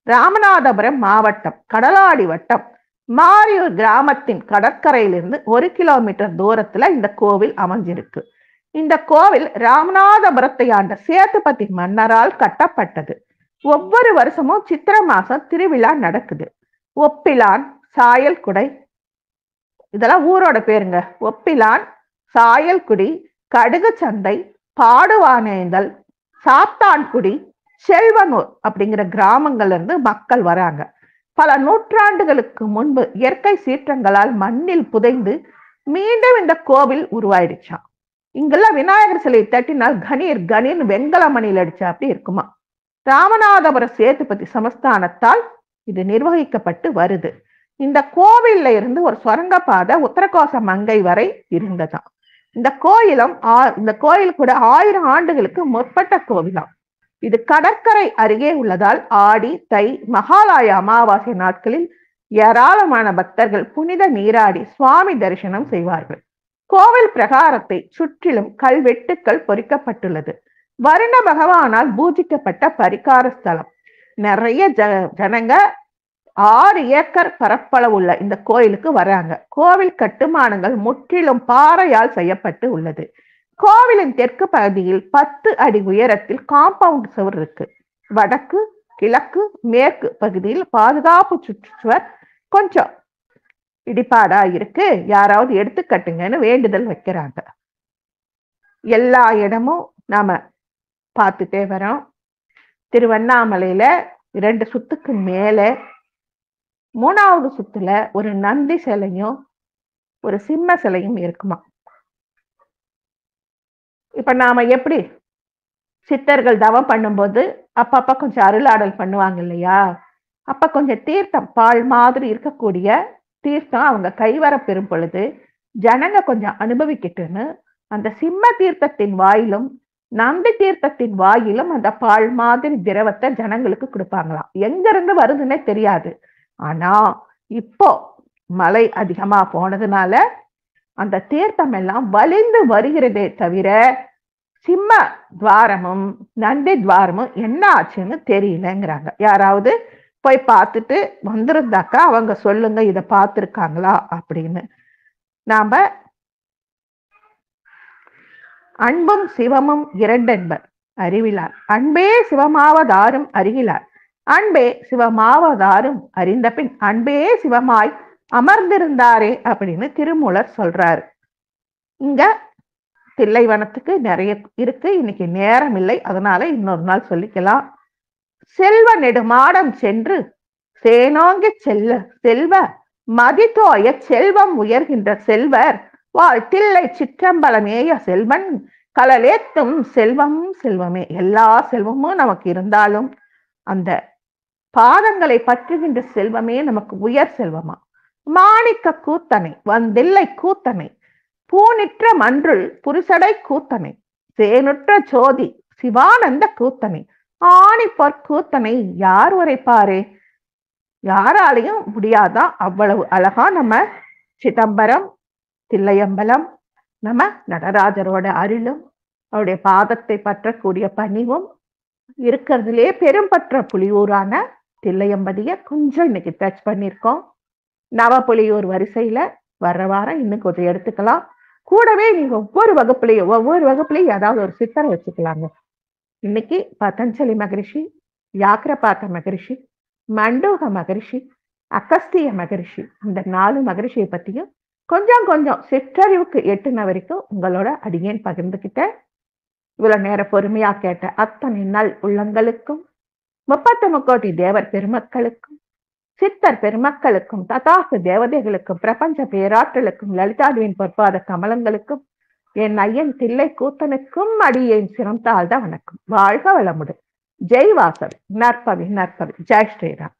ராமநாதபுரம் மாவட்டம், கடலாடி வட்டம், மாரியூர் கிராமத்தின் கடற்கரையிலிருந்து 1 கிலோமீட்டர் தூரத்துல இந்த கோவில் அமைஞ்சிருக்கு. இந்த கோவில் ராமநாதபுரத்தை ஆண்ட சேதுபதி மன்னரால் கட்டப்பட்டது. ஒவ்வொரு வருஷமும் சித்திரை மாசம் திருவிழா நடக்குது. ஒப்பிலான், சாயல்குடை, இதெல்லாம் ஊரோட பேருங்க. ஒப்பிலான், சாயல்குடி, கடுகு சந்தை, பாடுவானேந்தல், சாத்தான்குடி, செல்வனூர் அப்படிங்கிற கிராமங்கள்ல இருந்து மக்கள் வராங்க. பல நூற்றாண்டுகளுக்கு முன்பு இயற்கை சீற்றங்களால் மண்ணில் புதைந்து மீண்டும் இந்த கோவில் உருவாயிடுச்சான். இங்கெல்லாம் விநாயகர் சிலை தட்டினால் கணீர் கணீர் வெண்கல மணியில் அடிச்சா அப்படி இருக்குமா. ராமநாதபுர சேதுபதி சமஸ்தானத்தால் இது நிர்வகிக்கப்பட்டு வருது. இந்த கோவில்ல இருந்து ஒரு சுரங்கப்பாதை உத்தரகோச மங்கை வரை இருந்ததாம். இந்த கோயில் கூட 1000 ஆண்டுகளுக்கு முற்பட்ட கோவிலாம். இது கடற்கரை அருகே உள்ளதால் ஆடி, தை, மகாலய அமாவாசை நாட்களில் ஏராளமான பக்தர்கள் புனித நீராடி சுவாமி தரிசனம் செய்வார்கள். கோவில் பிரகாரத்தை சுற்றிலும் கல்வெட்டுக்கள் பொறிக்கப்பட்டுள்ளது. வருண பகவானால் பூஜிக்கப்பட்ட பரிகார ஸ்தலம். நிறைய ஜனங்க 6 ஏக்கர் பரப்பளவு உள்ள இந்த கோயிலுக்கு வராங்க. கோவில் கட்டுமானங்கள் முற்றிலும் பாறையால் செய்யப்பட்டு உள்ளது. கோவிலின் தெற்கு பகுதியில் 10 அடி உயரத்தில் காம்பவுண்ட் சுவர் இருக்கு. வடக்கு, கிழக்கு, மேற்கு பகுதியில் பாதுகாப்பு சுற்றுச்சுவர் கொஞ்சம் இடிபாடா இருக்கு, யாராவது எடுத்து கட்டுங்கன்னு வேண்டுதல் வைக்கிறாங்க. எல்லா இடமும் நாம பார்த்துட்டே வரோம். திருவண்ணாமலையில 2 சுத்துக்கு மேல 3வது சுத்துல ஒரு நந்தி சிலையும் ஒரு சிம்ம சிலையும் இருக்குமா. இப்ப நாம எப்படி சித்தர்கள் தவம் பண்ணும்போது அப்பப்ப கொஞ்சம் அருளாடல் பண்ணுவாங்க இல்லையா, அப்ப கொஞ்சம் தீர்த்தம், பால் மாதிரி இருக்கக்கூடிய தீர்த்தம் அவங்க கைவர பெறும் பொழுது ஜனங்க கொஞ்சம் அனுபவிக்கிட்டுன்னு அந்த சிம்ம தீர்த்தத்தின் வாயிலும் நந்தி தீர்த்தத்தின் வாயிலும் அந்த பால் மாதிரி திரவத்தை ஜனங்களுக்கு கொடுப்பாங்களாம். எங்க இருந்து வருதுன்னே தெரியாது. ஆனா இப்போ மழை அதிகமா போனதுனால அந்த தீர்த்தம் எல்லாம் வலிந்து வருகிறதே தவிர சிம்ம துவாரமும் நந்தி துவாரமும் என்ன ஆச்சுன்னு தெரியலங்கிறாங்க. யாராவது போய் பார்த்துட்டு வந்திருந்தாக்கா அவங்க சொல்லுங்க, இதை பார்த்துருக்காங்களா அப்படின்னு. நாம அன்பும் சிவமும் இரண்டென்பர் அறிவிலார், அன்பே சிவமாவதாரும் அறிகிலார், அன்பே சிவமாவதாரும் அறிந்த பின் அன்பே சிவமாய் அமர்ந்திருந்தாரே அப்படின்னு திருமூலர் சொல்றாரு. இங்க தில்லைவனத்துக்கு நிறைய இருக்கு, இன்னைக்கு நேரம் இல்லை, அதனால இன்னொரு நாள் சொல்லிக்கலாம். செல்வ நெடுமாடம் சென்று சேனோங்கி செல்வ மதித்தோய செல்வம் உயர்கின்ற செல்வர் வாழ்த்தில்லை சிற்றம்பலமேய செல்வன் கலலேத்தும் செல்வம் செல்வமே. எல்லா செல்வமும் நமக்கு இருந்தாலும் அந்த பாதங்களை பற்றுகின்ற செல்வமே நமக்கு உயர் செல்வமா. மாணிக்க கூத்தனை வந்தில்லை கூத்தனை பூனிற்ற மன்றுள் புரிசடை கூத்தனை சேனுற்ற ஜோதி சிவானந்த கூத்தனை ஆணி பொற்கூத்தனை யார் உரைப்பாரே. யாராலையும் முடியாதான். அவ்வளவு அழகா நம்ம சிதம்பரம், தில்லையம்பலம், நம்ம நடராஜரோட அருளும் அவருடைய பாதத்தை பற்றக்கூடிய பணிவும் இருக்கிறதுலே பெரும்பற்ற புலியூரான தில்லையம்பதிய கொஞ்சம் இன்னைக்கு டச் பண்ணியிருக்கோம். நவப்புலியூர் வரிசையில வர்ற வாரம் இன்னும் கொஞ்சம் எடுத்துக்கலாம். கூடவே நீங்க ஒவ்வொரு வகுப்புலையும் ஏதாவது ஒரு சித்தரை வச்சுக்கலாங்க. இன்னைக்கு பதஞ்சலி மகரிஷி, வியாக்கிரபாத மகரிஷி, மண்டூக மகரிஷி, அகஸ்திய மகரிஷி, இந்த 4 மகரிஷியை பத்தியும் கொஞ்சம் கொஞ்சம் சிற்றறிவுக்கு எட்டுன வரைக்கும் உங்களோட அடியேன் பகிர்ந்துக்கிட்டேன். இவ்வளவு நேரம் பொறுமையா கேட்ட அத்தனை நல் உள்ளங்களுக்கும், 33 தேவர் பெருமக்களுக்கும், சித்தர் பெருமக்களுக்கும், ததாசு தேவதைகளுக்கும், பிரபஞ்ச பேராற்றலுக்கும், லலிதாவின் பொற்பாத கமலங்களுக்கும், என் ஐயன் தில்லை கூத்தனுக்கும் அடியேன் சிரம் தாழ்ந்த வணக்கம். வாழ்க வளமுடன். ஜெய் வாசவி. நற்பவி நற்பவி. ஜெய் ஸ்ரீராம்.